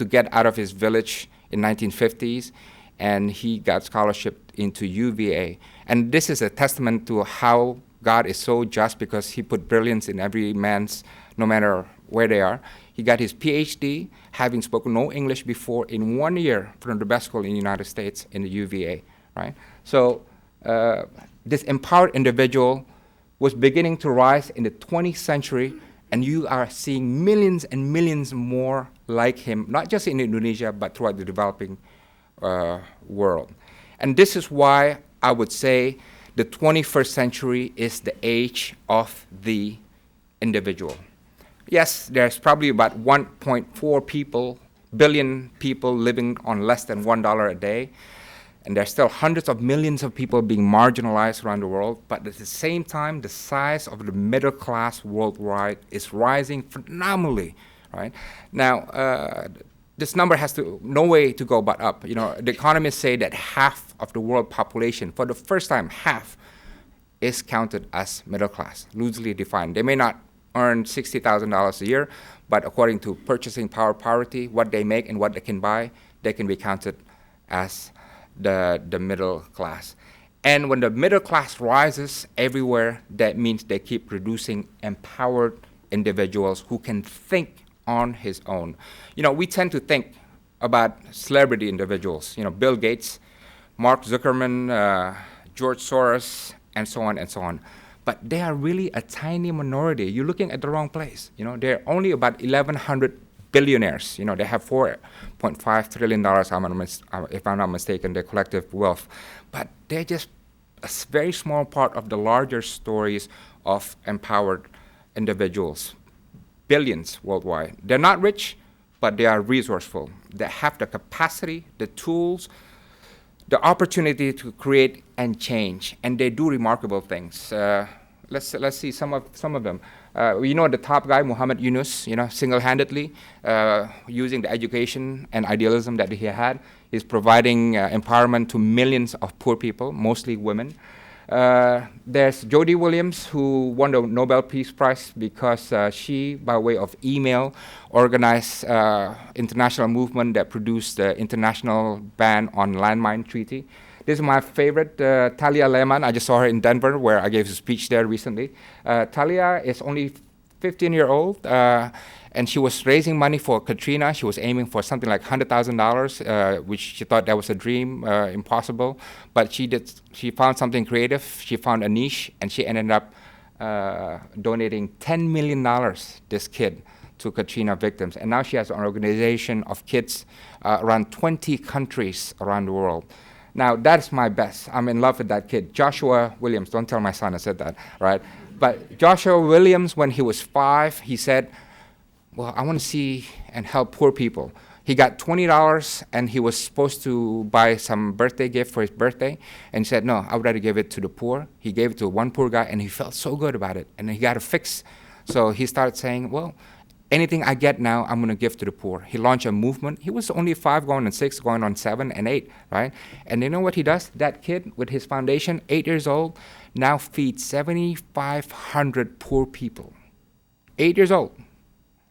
get out of his village in 1950s, and he got scholarship into UVA. And this is a testament to how God is so just, because he put brilliance in every man's, no matter where they are. He got his PhD, having spoken no English before, in 1 year from the best school in the United States in the UVA, right? So this empowered individual was beginning to rise in the 20th century, and you are seeing millions and millions more like him, not just in Indonesia, but throughout the developing world. And this is why I would say the 21st century is the age of the individual. Yes, there's probably about 1.4 billion people living on less than $1 a day, and there's still hundreds of millions of people being marginalized around the world, but at the same time, the size of the middle class worldwide is rising phenomenally, right? Now, this number has no way to go but up. You know, the economists say that half of the world population, for the first time, half, is counted as middle class, loosely defined. They may not earn $60,000 a year, but according to purchasing power parity, what they make and what they can buy, they can be counted as the middle class. And when the middle class rises everywhere, that means they keep producing empowered individuals who can think on his own. You know, we tend to think about celebrity individuals, you know, Bill Gates, Mark Zuckerman, George Soros, and so on and so on. But they are really a tiny minority. You're looking at the wrong place. You know, there are only about 1,100 billionaires. You know, they have $4.5 trillion, if I'm not mistaken, their collective wealth. But they're just a very small part of the larger stories of empowered individuals. Billions worldwide. They're not rich, but they are resourceful. They have the capacity, the tools, the opportunity to create and change, and they do remarkable things. Let's see some of them. You know, the top guy, Muhammad Yunus, you know, single-handedly, using the education and idealism that he had, is providing empowerment to millions of poor people, mostly women. There's Jody Williams, who won the Nobel Peace Prize because she, by way of email, organized international movement that produced the international ban on landmine treaty. This is my favorite, Talia Lehman. I just saw her in Denver, where I gave a speech there recently. Talia is only 15-year-old, and she was raising money for Katrina. She was aiming for something like $100,000, which she thought that was a dream, impossible. But she found something creative. She found a niche, and she ended up donating $10 million, this kid, to Katrina victims. And now she has an organization of kids around 20 countries around the world. Now, that's my best. I'm in love with that kid, Joshua Williams. Don't tell my son I said that, right? But Joshua Williams, when he was 5, he said, well, I want to see and help poor people. He got $20, and he was supposed to buy some birthday gift for his birthday, and he said, no, I would rather give it to the poor. He gave it to one poor guy, and he felt so good about it, and he got a fix. So he started saying, well, anything I get now, I'm going to give to the poor. He launched a movement. He was only 5, going on 6, going on 7 and 8, right? And you know what he does? That kid, with his foundation, 8 years old, now feeds 7,500 poor people. 8 years old,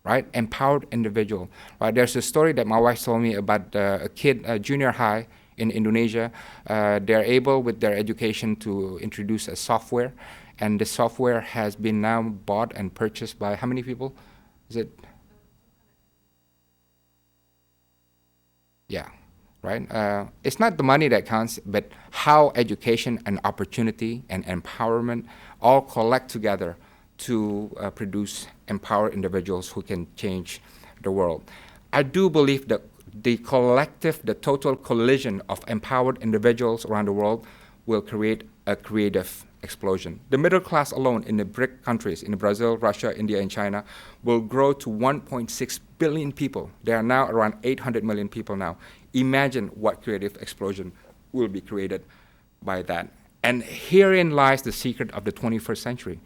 right? Empowered individual, right? There's a story that my wife told me about a kid, junior high in Indonesia. They're able, with their education, to introduce a software, and the software has been now bought and purchased by how many people? Is it? Yeah, right? It's not the money that counts, but how education and opportunity and empowerment all collect together to produce empowered individuals who can change the world. I do believe that the collective, the total collision of empowered individuals around the world will create a creative explosion. The middle class alone in the BRIC countries, in Brazil, Russia, India, and China, will grow to 1.6 billion people. There are now around 800 million people now. Imagine what creative explosion will be created by that. And herein lies the secret of the 21st century,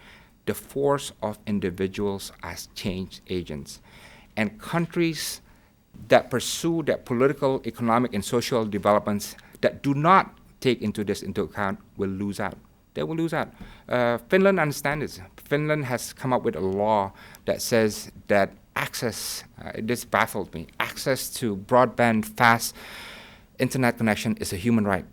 the force of individuals as change agents. And countries that pursue their political, economic, and social developments that do not take this into account will lose out. They will lose out. Finland understands this. Finland has come up with a law that says that access, this baffled me, access to broadband, fast internet connection is a human right,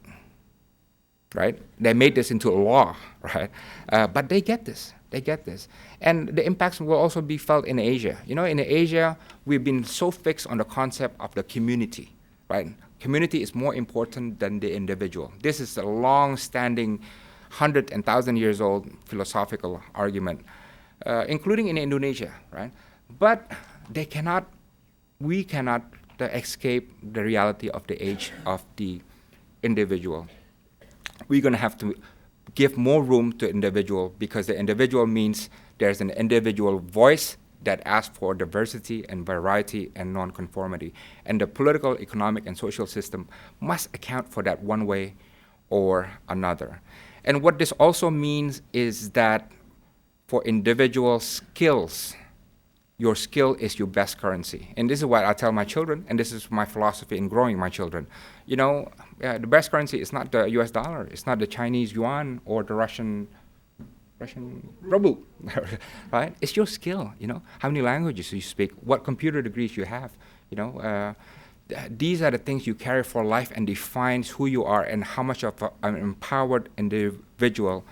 right? They made this into a law, right? But they get this. They get this. And the impacts will also be felt in Asia. You know, in Asia, we've been so fixed on the concept of the community, right? Community is more important than the individual. This is a long-standing, 100 and 1,000 years old philosophical argument, including in Indonesia, right? But we cannot escape the reality of the age of the individual. We're going to have to give more room to individual, because the individual means there's an individual voice that asks for diversity and variety and nonconformity. And the political, economic, and social system must account for that one way or another. And what this also means is that for individual skills, your skill is your best currency. And this is what I tell my children, and this is my philosophy in growing my children. You know, the best currency is not the US dollar, it's not the Chinese yuan or the Russian ruble, right? It's your skill, you know, how many languages you speak, what computer degrees you have, you know. These are the things you carry for life and defines who you are and how much of an empowered individual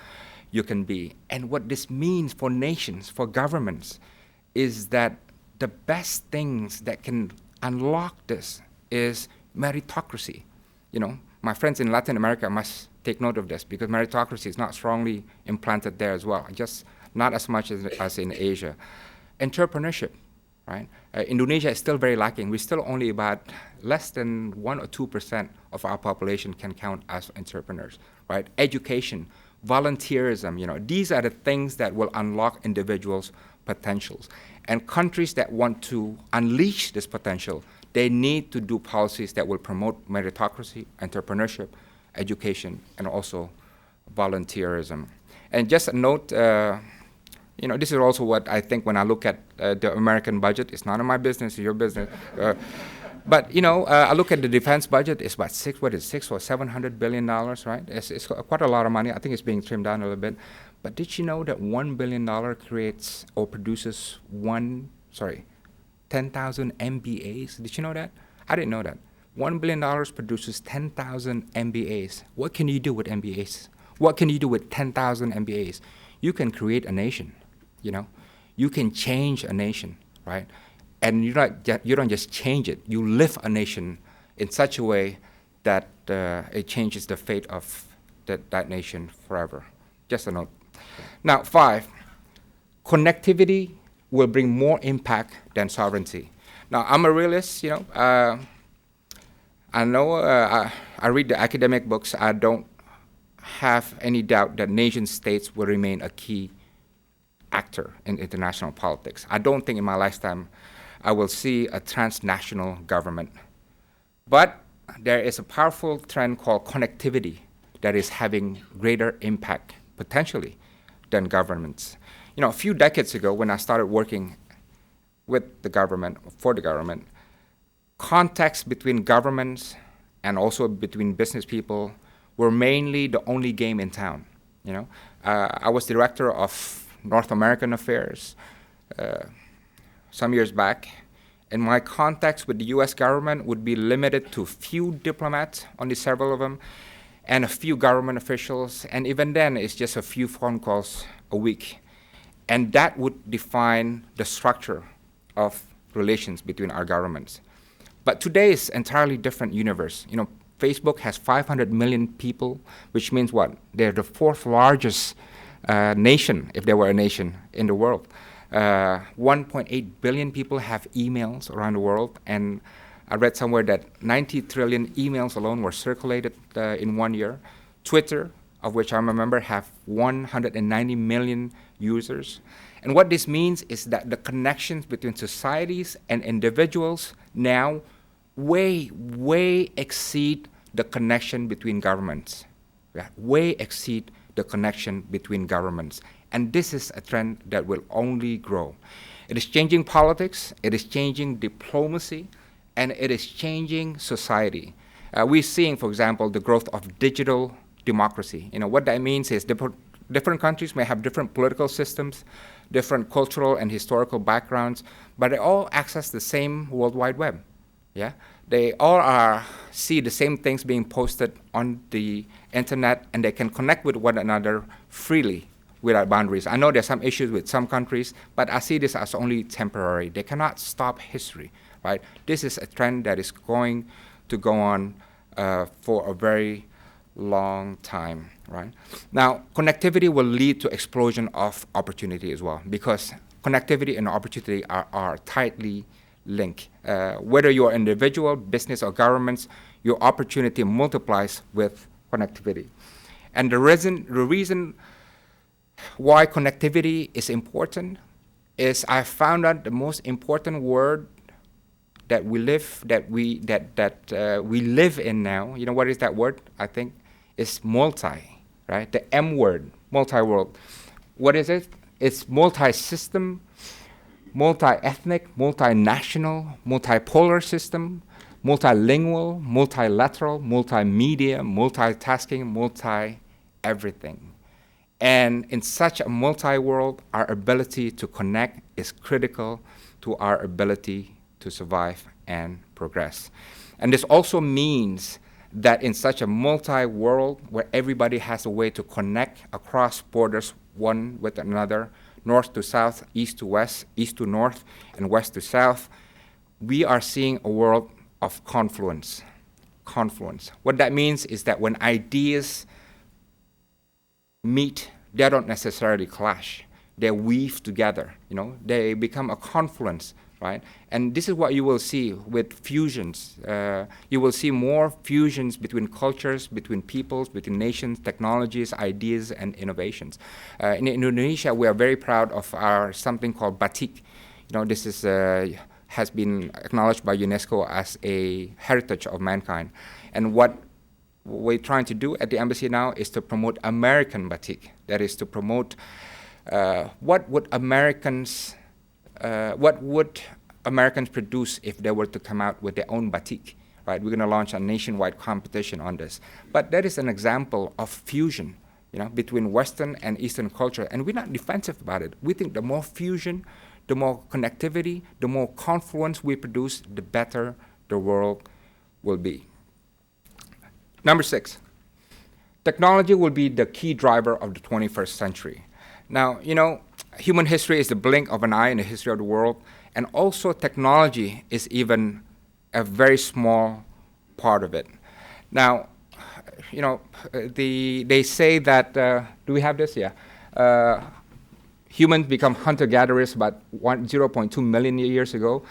you can be. And what this means for nations, for governments, is that the best things that can unlock this is meritocracy. You know, my friends in Latin America must take note of this, because meritocracy is not strongly implanted there as well, just not as much as in Asia. Entrepreneurship, right? Indonesia is still very lacking. We're still only about less than 1 or 2% of our population can count as entrepreneurs, right? Education, volunteerism, you know, these are the things that will unlock individuals' potentials. And countries that want to unleash this potential, they need to do policies that will promote meritocracy, entrepreneurship, education, and also volunteerism. And just a note, you know, this is also what I think when I look at the American budget. It's none of my business, it's your business. But, you know, I look at the defense budget, it's about $600 or $700 billion, right? It's quite a lot of money. I think it's being trimmed down a little bit. But did you know that $1 billion creates or produces 10,000 MBAs? Did you know that? I didn't know that. $1 billion produces 10,000 MBAs. What can you do with MBAs? What can you do with 10,000 MBAs? You can create a nation, you know? You can change a nation, right? And you don't just change it, you lift a nation in such a way that it changes the fate of that nation forever. Just a note. Now, 5, connectivity will bring more impact than sovereignty. Now, I'm a realist, you know. I know I read the academic books. I don't have any doubt that nation states will remain a key actor in international politics. I don't think in my lifetime I will see a transnational government. But there is a powerful trend called connectivity that is having greater impact, potentially, than governments. You know, a few decades ago when I started working with the government, for the government, contacts between governments and also between business people were mainly the only game in town. You know, I was director of North American affairs some years back, and my contacts with the U.S. government would be limited to few diplomats, only several of them, and a few government officials, and even then it's just a few phone calls a week. And that would define the structure of relations between our governments. But today is entirely different universe. You know, Facebook has 500 million people, which means what? They're the fourth largest nation, if there were a nation in the world. 1.8 billion people have emails around the world, and I read somewhere that 90 trillion emails alone were circulated in 1 year. Twitter, of which I'm a member, have 190 million users. And what this means is that the connections between societies and individuals now way exceed the connection between governments. Yeah, way exceed the connection between governments. And this is a trend that will only grow. It is changing politics, it is changing diplomacy, and it is changing society. We're seeing, for example, the growth of digital democracy. You know, what that means is different countries may have different political systems, different cultural and historical backgrounds, but they all access the same World Wide Web. Yeah, they all see the same things being posted on the internet, and they can connect with one another freely without boundaries. I know there's some issues with some countries, but I see this as only temporary. They cannot stop history, right? This is a trend that is going to go on for a very long time, right? Now, connectivity will lead to explosion of opportunity as well, because connectivity and opportunity are tightly linked. Whether you're an individual, business, or governments, your opportunity multiplies with connectivity. And the reason why connectivity is important is I found out the most important word that we live in now. You know what is that word? I think it's multi, right? The M word, multi-world. What is it? It's multi-system, multi-ethnic, multinational, multipolar system, multilingual, multilateral, multimedia, multitasking, multi-everything. And in such a multi-world, our ability to connect is critical to our ability to survive and progress. And this also means that in such a multi-world where everybody has a way to connect across borders one with another, north to south, east to west, east to north, and west to south, we are seeing a world of confluence. Confluence. What that means is that when ideas meet, they don't necessarily clash. They weave together, you know, they become a confluence, right? And this is what you will see with fusions. You will see more fusions between cultures, between peoples, between nations, technologies, ideas, and innovations. In Indonesia, we are very proud of our something called batik. You know, this is has been acknowledged by UNESCO as a heritage of mankind. And what we're trying to do at the embassy now is to promote American batik. That is to promote what would Americans produce if they were to come out with their own batik, right? We're going to launch a nationwide competition on this. But that is an example of fusion, you know, between Western and Eastern culture, and we're not defensive about it. We think the more fusion, the more connectivity, the more confluence we produce, the better the world will be. Number 6, technology will be the key driver of the 21st century. Now, you know, human history is the blink of an eye in the history of the world, and also technology is even a very small part of it. Now, you know, they say that, do we have this? Yeah. Humans become hunter-gatherers about 0.2 million years ago,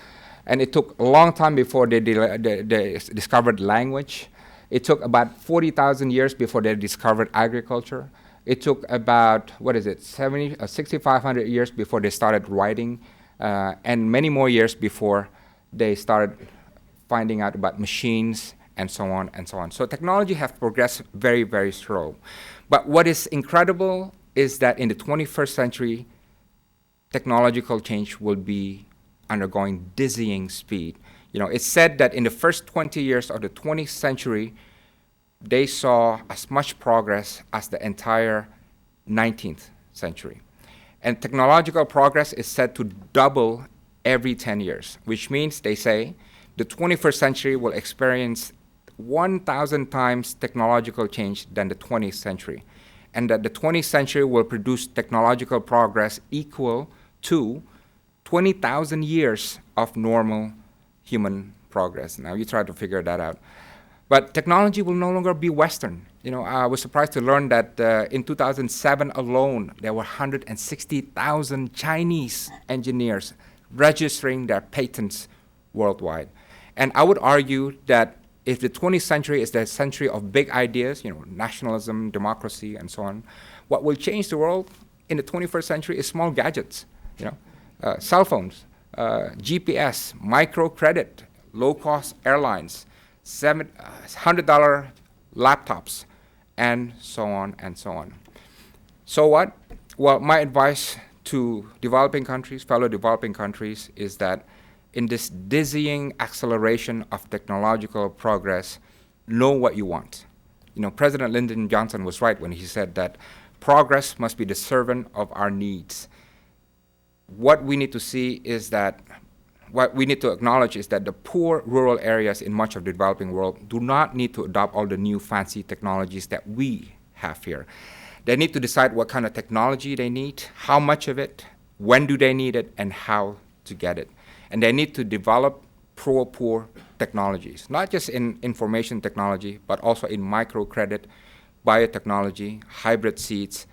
and it took a long time before they discovered language. It took about 40,000 years before they discovered agriculture. It took about, 6,500 years before they started writing, and many more years before they started finding out about machines and so on and so on. So technology has progressed very, very slow. But what is incredible is that in the 21st century, technological change will be undergoing dizzying speed. You know, it's said that in the first 20 years of the 20th century, they saw as much progress as the entire 19th century. And technological progress is said to double every 10 years, which means, they say, the 21st century will experience 1,000 times technological change than the 20th century, and that the 20th century will produce technological progress equal to 20,000 years of normal human progress. Now you try to figure that out. But technology will no longer be Western. I was surprised to learn that in 2007 alone, there were 160,000 Chinese engineers registering their patents worldwide. And I would argue that if the 20th century is the century of big ideas, nationalism, democracy, and so on, what will change the world in the 21st century is small gadgets, cell phones, GPS, microcredit, low-cost airlines, $100 laptops, and so on and so on. So what? Well, my advice to developing countries, fellow developing countries, is that in this dizzying acceleration of technological progress, know what you want. President Lyndon Johnson was right when he said that progress must be the servant of our needs. What we need to see is that, what we need to acknowledge is that the poor rural areas in much of the developing world do not need to adopt all the new fancy technologies that we have here. They need to decide what kind of technology they need, how much of it, when do they need it, and how to get it. And they need to develop pro-poor technologies, not just in information technology, but also in microcredit, biotechnology, hybrid seeds,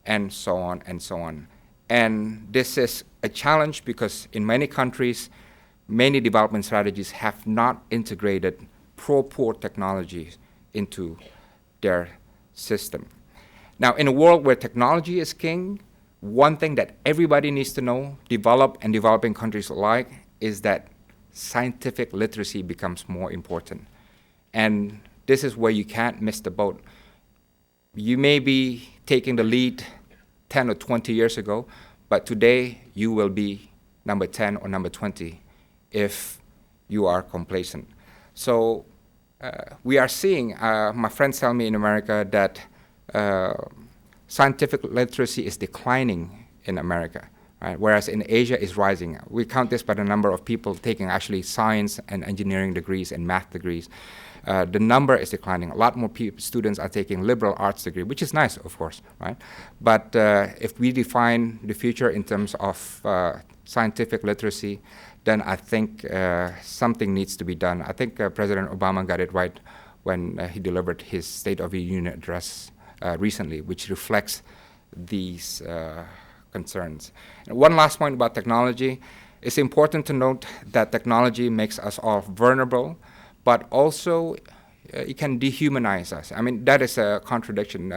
and so on and so on. And this is a challenge because in many countries, many development strategies have not integrated pro-poor technologies into their system. Now, in a world where technology is king, one thing that everybody needs to know, developed and developing countries alike, is that scientific literacy becomes more important. And this is where you can't miss the boat. You may be taking the lead 10 or 20 years ago, but today you will be number 10 or number 20 if you are complacent. So we are seeing, my friends tell me in America that scientific literacy is declining in America, right? Whereas in Asia is rising. We count this by the number of people taking actually science and engineering degrees and math degrees. The number is declining. A lot more students are taking liberal arts degree, which is nice, of course, right? But if we define the future in terms of scientific literacy, then I think something needs to be done. I think President Obama got it right when he delivered his State of the Union address recently, which reflects these concerns. And one last point about technology. It's important to note that technology makes us all vulnerable, but also it can dehumanize us. I mean, that is a contradiction.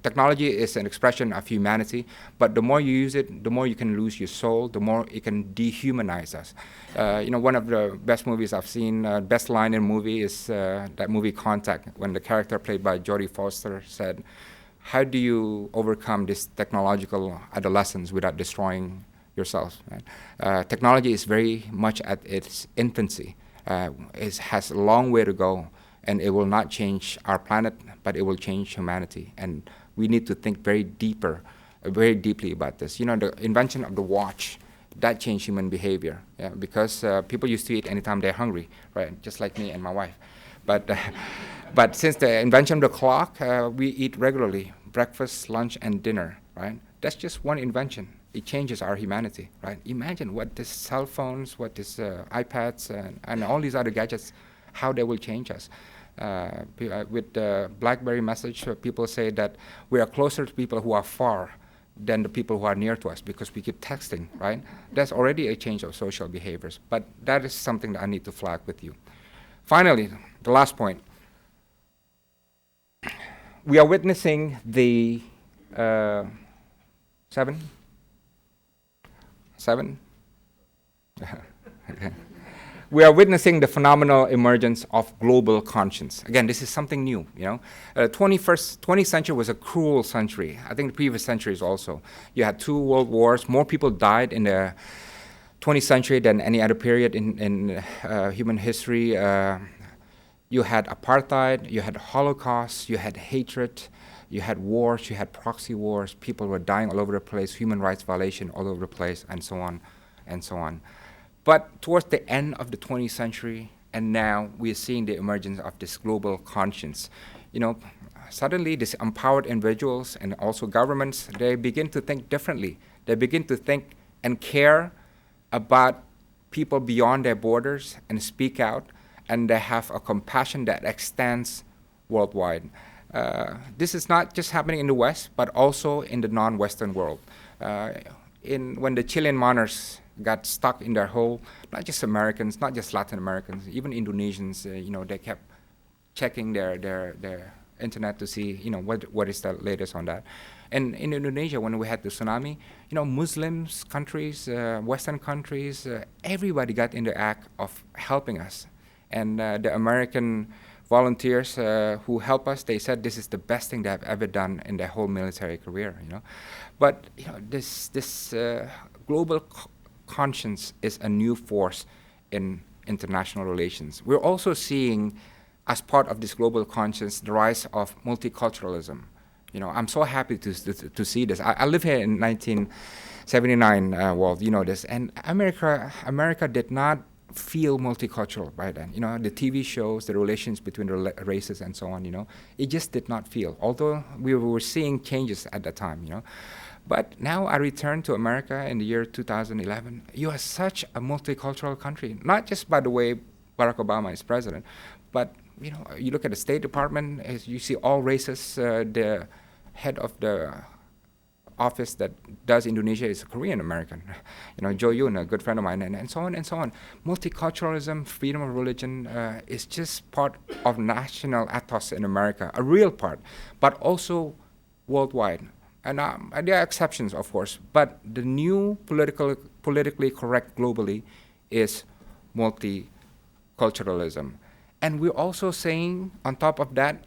Technology is an expression of humanity, but the more you use it, the more you can lose your soul, the more it can dehumanize us. One of the best movies I've seen, best line in a movie is that movie Contact, when the character played by Jodie Foster said, how do you overcome this technological adolescence without destroying yourself? Right? Technology is very much at its infancy. It has a long way to go, and it will not change our planet, but it will change humanity. And we need to think very deeply about this. The invention of the watch, that changed human behavior, because people used to eat anytime they're hungry, right? Just like me and my wife. But since the invention of the clock, we eat regularly, breakfast, lunch, and dinner, right? That's just one invention. It changes our humanity, right? Imagine what these cell phones, what these iPads, and all these other gadgets, how they will change us. With the BlackBerry message, people say that we are closer to people who are far than the people who are near to us because we keep texting, right? That's already a change of social behaviors, but that is something that I need to flag with you. Finally, the last point. We are witnessing the seven? Okay. We are witnessing the phenomenal emergence of global conscience. Again, this is something new, 20th century was a cruel century. I think the previous centuries also. You had 2 world wars. More people died in the 20th century than any other period in human history. You had apartheid, you had Holocaust, you had hatred, you had wars, you had proxy wars. People were dying all over the place, human rights violation all over the place, and so on and so on. But towards the end of the 20th century, and now we are seeing the emergence of this global conscience. Suddenly these empowered individuals and also governments, they begin to think differently. They begin to think and care about people beyond their borders and speak out. and they have a compassion that extends worldwide. This is not just happening in the West, but also in the non-Western world. When the Chilean monarchs got stuck in their hole, not just Americans, not just Latin Americans, even Indonesians, they kept checking their internet to see, what is the latest on that. And in Indonesia, when we had the tsunami, Muslims countries, Western countries, everybody got in the act of helping us. And the American volunteers who help us, they said this is the best thing they have ever done in their whole military career. But this global conscience is a new force in international relations. We're also seeing, as part of this global conscience, the rise of multiculturalism. I'm so happy to see this. I live here in 1979, Walt, you know this, and America did not feel multicultural by then. The TV shows, the relations between the races and so on, it just did not feel, although we were seeing changes at that time, But now I return to America in the year 2011. You are such a multicultural country, not just by the way Barack Obama is president, but you look at the State Department, as you see all races. The head of the office that does Indonesia is a Korean American, Jo Yoon, a good friend of mine, and so on and so on. Multiculturalism, freedom of religion is just part of national ethos in America, a real part, but also worldwide. And there are exceptions, of course, but the new politically correct globally is multiculturalism. And we're also saying, on top of that,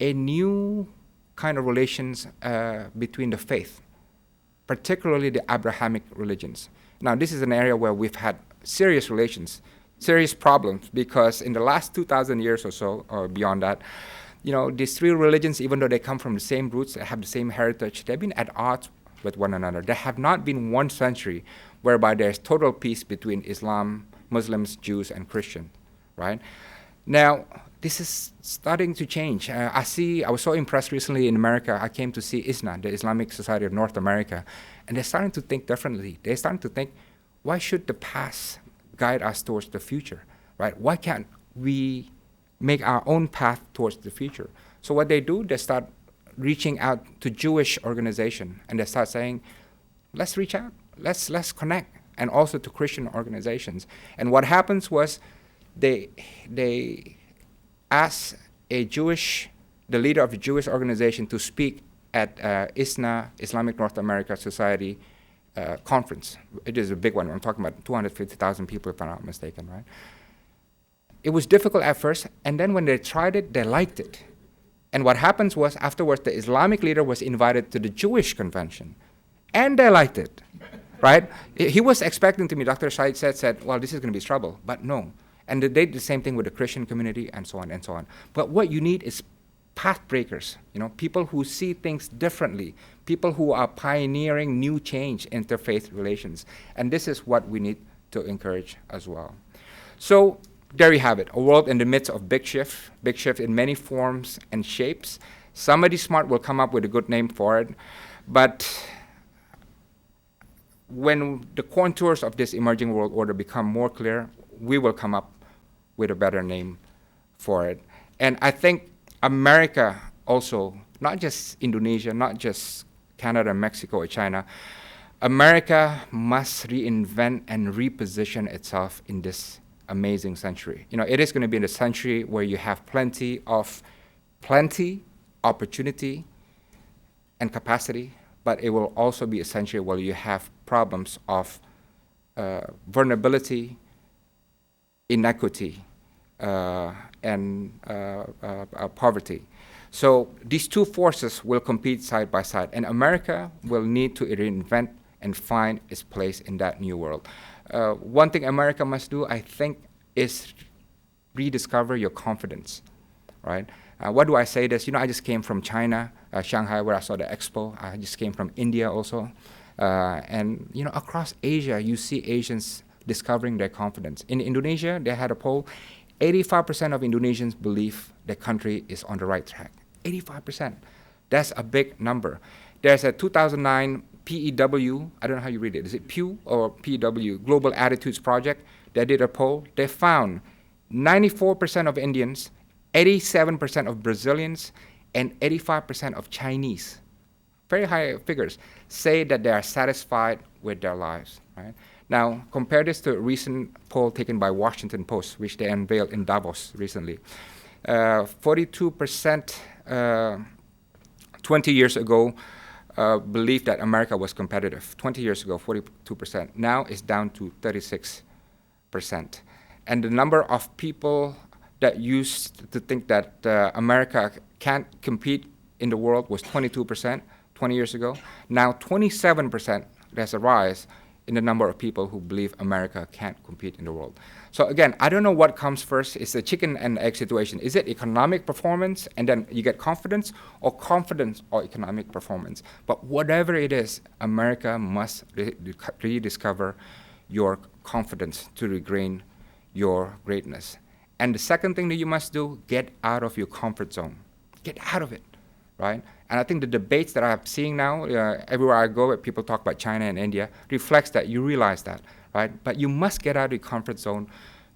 a new kind of relations between the faith, particularly the Abrahamic religions. Now, this is an area where we've had serious relations, serious problems, because in the last 2,000 years or so, or beyond that, these three religions, even though they come from the same roots, they have the same heritage, they've been at odds with one another. There have not been one century whereby there's total peace between Islam, Muslims, Jews, and Christians, right? Now, this is starting to change. I was so impressed recently in America. I came to see ISNA, the Islamic Society of North America, and they're starting to think differently. They're starting to think, why should the past guide us towards the future, right? Why can't we make our own path towards the future? So what they do, they start reaching out to Jewish organizations, and they start saying, let's reach out, let's connect, and also to Christian organizations. And what happens was they asked the leader of a Jewish organization to speak at ISNA, Islamic North America Society conference. It is a big one. I'm talking about 250,000 people, if I'm not mistaken, right? It was difficult at first, and then when they tried it, they liked it. And what happens was, afterwards, the Islamic leader was invited to the Jewish convention, and they liked it, right? He was expecting to me, Dr. Said said, well, this is going to be trouble, but no. And they did the same thing with the Christian community, and so on and so on. But what you need is path breakers, people who see things differently, people who are pioneering new change in interfaith relations. And this is what we need to encourage as well. So there you have it, a world in the midst of big shift in many forms and shapes. Somebody smart will come up with a good name for it, but when the contours of this emerging world order become more clear, we will come up with a better name for it. And I think America also, not just Indonesia, not just Canada, Mexico, or China, America must reinvent and reposition itself in this amazing century. It is going to be in a century where you have plenty, opportunity, and capacity, but it will also be a century where you have problems of vulnerability, inequity, and poverty. So these two forces will compete side by side, and America will need to reinvent and find its place in that new world. One thing America must do, I think, is rediscover your confidence, right? What do I say this? I just came from China, Shanghai, where I saw the expo. I just came from India also. And, across Asia, you see Asians discovering their confidence. In Indonesia, they had a poll. 85% of Indonesians believe their country is on the right track. 85%. That's a big number. There's a 2009 PEW, I don't know how you read it. Is it Pew or PEW, Global Attitudes Project? They did a poll. They found 94% of Indians, 87% of Brazilians, and 85% of Chinese, very high figures, say that they are satisfied with their lives. Right? Now, compare this to a recent poll taken by Washington Post, which they unveiled in Davos recently. 42% 20 years ago believed that America was competitive. 20 years ago, 42%. Now it's down to 36%. And the number of people that used to think that America can't compete in the world was 22% 20 years ago. Now 27%, there's a rise in the number of people who believe America can't compete in the world. So again, I don't know what comes first. It's a chicken and egg situation. Is it economic performance and then you get confidence, or confidence or economic performance? But whatever it is, America must rediscover your confidence to regain your greatness. And the second thing that you must do, get out of your comfort zone. Get out of it, right? And I think the debates that I'm seeing now, everywhere I go, people talk about China and India, reflects that. You realize that, right? But you must get out of your comfort zone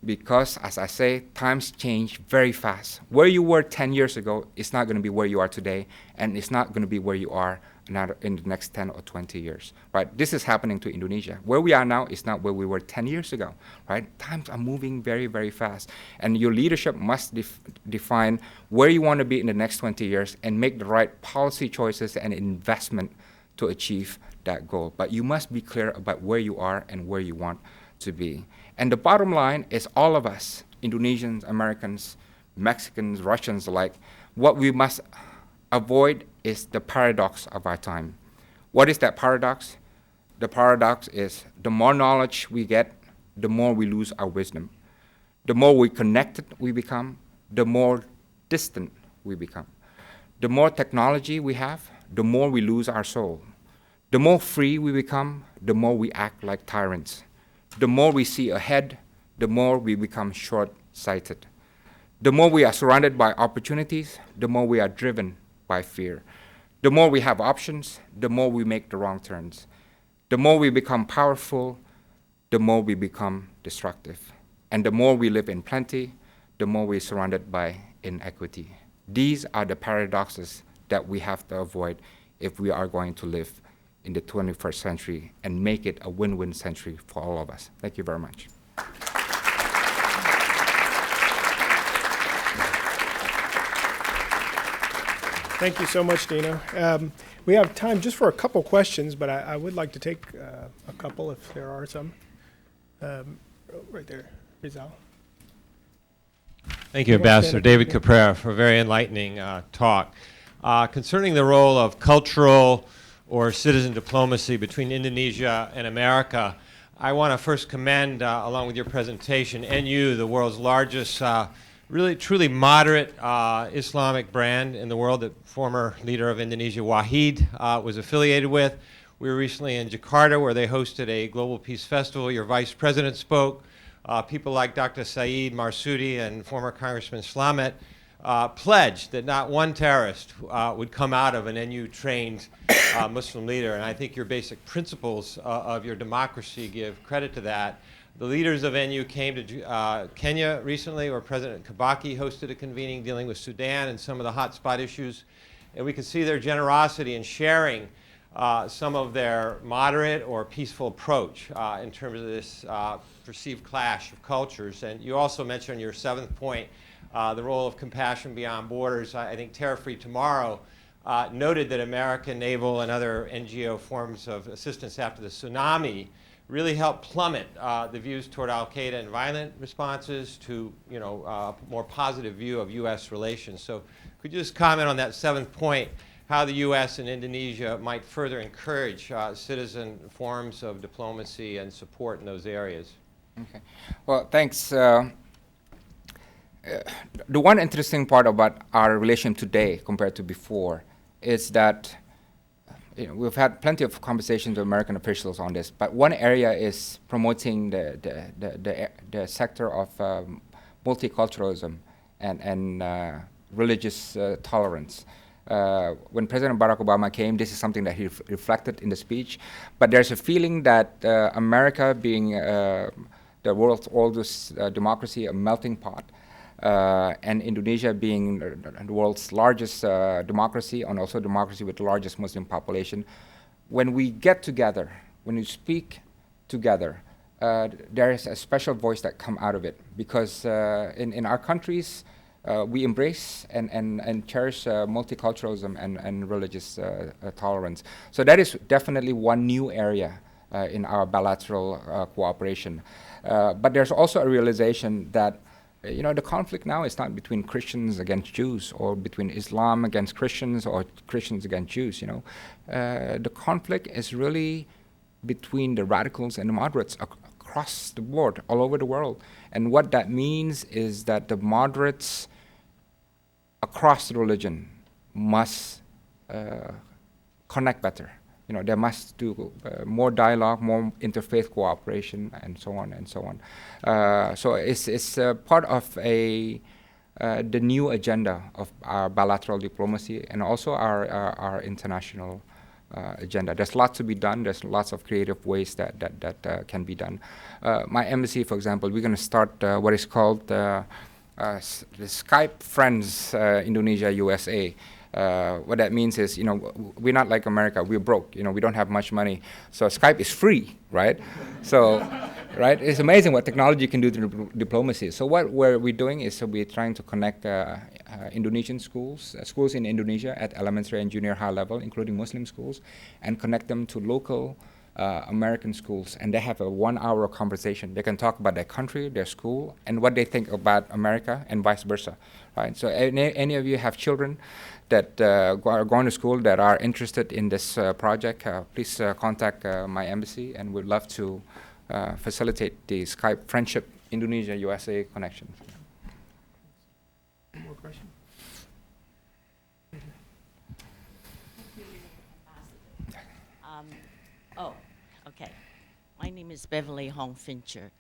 because, as I say, times change very fast. Where you were 10 years ago is not going to be where you are today, and it's not going to be where you are in the next 10 or 20 years, right? This is happening to Indonesia. Where we are now is not where we were 10 years ago, right? Times are moving very, very fast. And your leadership must define where you want to be in the next 20 years and make the right policy choices and investment to achieve that goal. But you must be clear about where you are and where you want to be. And the bottom line is all of us, Indonesians, Americans, Mexicans, Russians alike, what we must avoid is the paradox of our time. What is that paradox? The paradox is the more knowledge we get, the more we lose our wisdom. The more we connected we become, the more distant we become. The more technology we have, the more we lose our soul. The more free we become, the more we act like tyrants. The more we see ahead, the more we become short-sighted. The more we are surrounded by opportunities, the more we are driven by fear. The more we have options, the more we make the wrong turns. The more we become powerful, the more we become destructive. And the more we live in plenty, the more we're surrounded by inequity. These are the paradoxes that we have to avoid if we are going to live in the 21st century and make it a win-win century for all of us. Thank you very much. Thank you so much, Dino. We have time just for a couple questions, but I would like to take a couple if there are some. Right there, Rizal. Thank you, Ambassador David Caprera, for a very enlightening talk. Concerning the role of cultural or citizen diplomacy between Indonesia and America, I want to first commend, along with your presentation, NU, the world's largest really truly moderate Islamic brand in the world that former leader of Indonesia, Wahid, was affiliated with. We were recently in Jakarta where they hosted a Global Peace Festival. Your vice president spoke. People like Dr. Saeed Marsudi and former Congressman Slamet pledged that not one terrorist would come out of an NU-trained Muslim leader. And I think your basic principles of your democracy give credit to that. The leaders of NU came to Kenya recently, where President Kibaki hosted a convening dealing with Sudan and some of the hotspot issues. And we could see their generosity in sharing some of their moderate or peaceful approach in terms of this perceived clash of cultures. And you also mentioned your seventh point, the role of compassion beyond borders. I think Terror Free Tomorrow noted that American naval and other NGO forms of assistance after the tsunami really helped plummet the views toward al-Qaeda and violent responses to, a more positive view of U.S. relations. So could you just comment on that seventh point, how the U.S. and Indonesia might further encourage citizen forms of diplomacy and support in those areas? Okay. Well, thanks. The one interesting part about our relation today compared to before is that we've had plenty of conversations with American officials on this, but one area is promoting the sector of multiculturalism and religious tolerance. When President Barack Obama came, this is something that he reflected in the speech, but there's a feeling that America being the world's oldest democracy, a melting pot, and Indonesia being the world's largest democracy and also democracy with the largest Muslim population. When we get together, when we speak together, there is a special voice that come out of it, because in our countries, we embrace and cherish multiculturalism and religious tolerance. So that is definitely one new area in our bilateral cooperation. But there's also a realization that the conflict now is not between Christians against Jews, or between Islam against Christians, or Christians against Jews. The conflict is really between the radicals and the moderates across the board, all over the world. And what that means is that the moderates across the religion must connect better. They must do more dialogue, more interfaith cooperation, and so on and so on. So it's part of the new agenda of our bilateral diplomacy and also our international agenda. There's lots to be done. There's lots of creative ways that can be done. My embassy, for example, we're going to start what is called the Skype Friends Indonesia USA. What that means is, we're not like America. We're broke. We don't have much money. So Skype is free, right? So, right? It's amazing what technology can do to diplomacy. So what we're doing is we're trying to connect Indonesian schools in Indonesia at elementary and junior high level, including Muslim schools, and connect them to local American schools, and they have a 1-hour conversation. They can talk about their country, their school, and what they think about America, and vice versa. Right? So any of you have children that are going to school that are interested in this project, please contact my embassy, and we'd love to facilitate the Skype Friendship Indonesia USA connection. Any more questions? Okay. My name is Beverly Hong Fincher.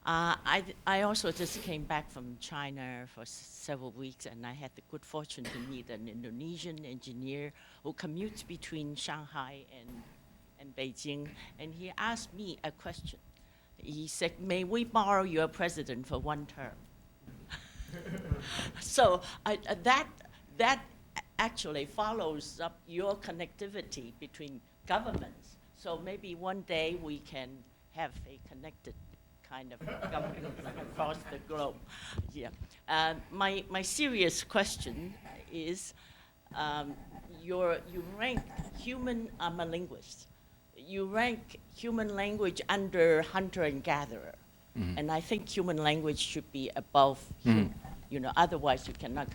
I also just came back from China for several weeks, and I had the good fortune to meet an Indonesian engineer who commutes between Shanghai and Beijing, and he asked me a question. He said, "May we borrow your president for one term?" So that actually follows up your connectivity between governments. So maybe one day we can have a connected kind of government across the globe. Yeah. My serious question is, you rank human, I'm a linguist, you rank human language under hunter and gatherer. Mm-hmm. And I think human language should be above human. Otherwise you cannot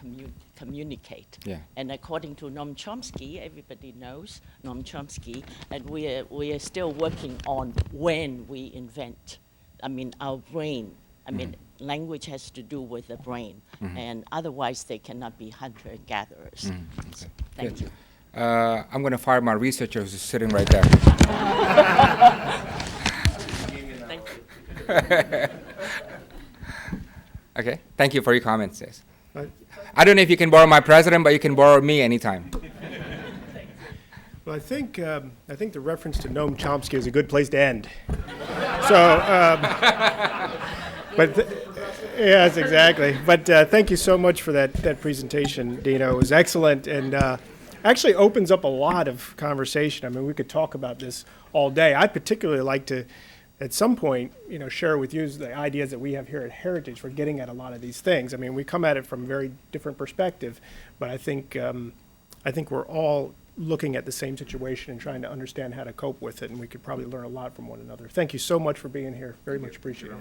communicate. Yeah. And according to Noam Chomsky, everybody knows Noam Chomsky, and we are still working on when we invent. Our brain. Language has to do with the brain, and otherwise they cannot be hunter and gatherers. So, thank you. I'm going to fire my researcher who's sitting right there. Thank you. Okay, thank you for your comments. Yes. I don't know if you can borrow my president, but you can borrow me anytime. Well, I think the reference to Noam Chomsky is a good place to end. So, yes, exactly. But thank you so much for that presentation, Dino. It was excellent, and actually opens up a lot of conversation. We could talk about this all day. I'd particularly like to, at some point, share with you the ideas that we have here at Heritage for getting at a lot of these things. We come at it from a very different perspective, but I think we're all looking at the same situation and trying to understand how to cope with it, and we could probably learn a lot from one another. Thank you so much for being here. Very much appreciated.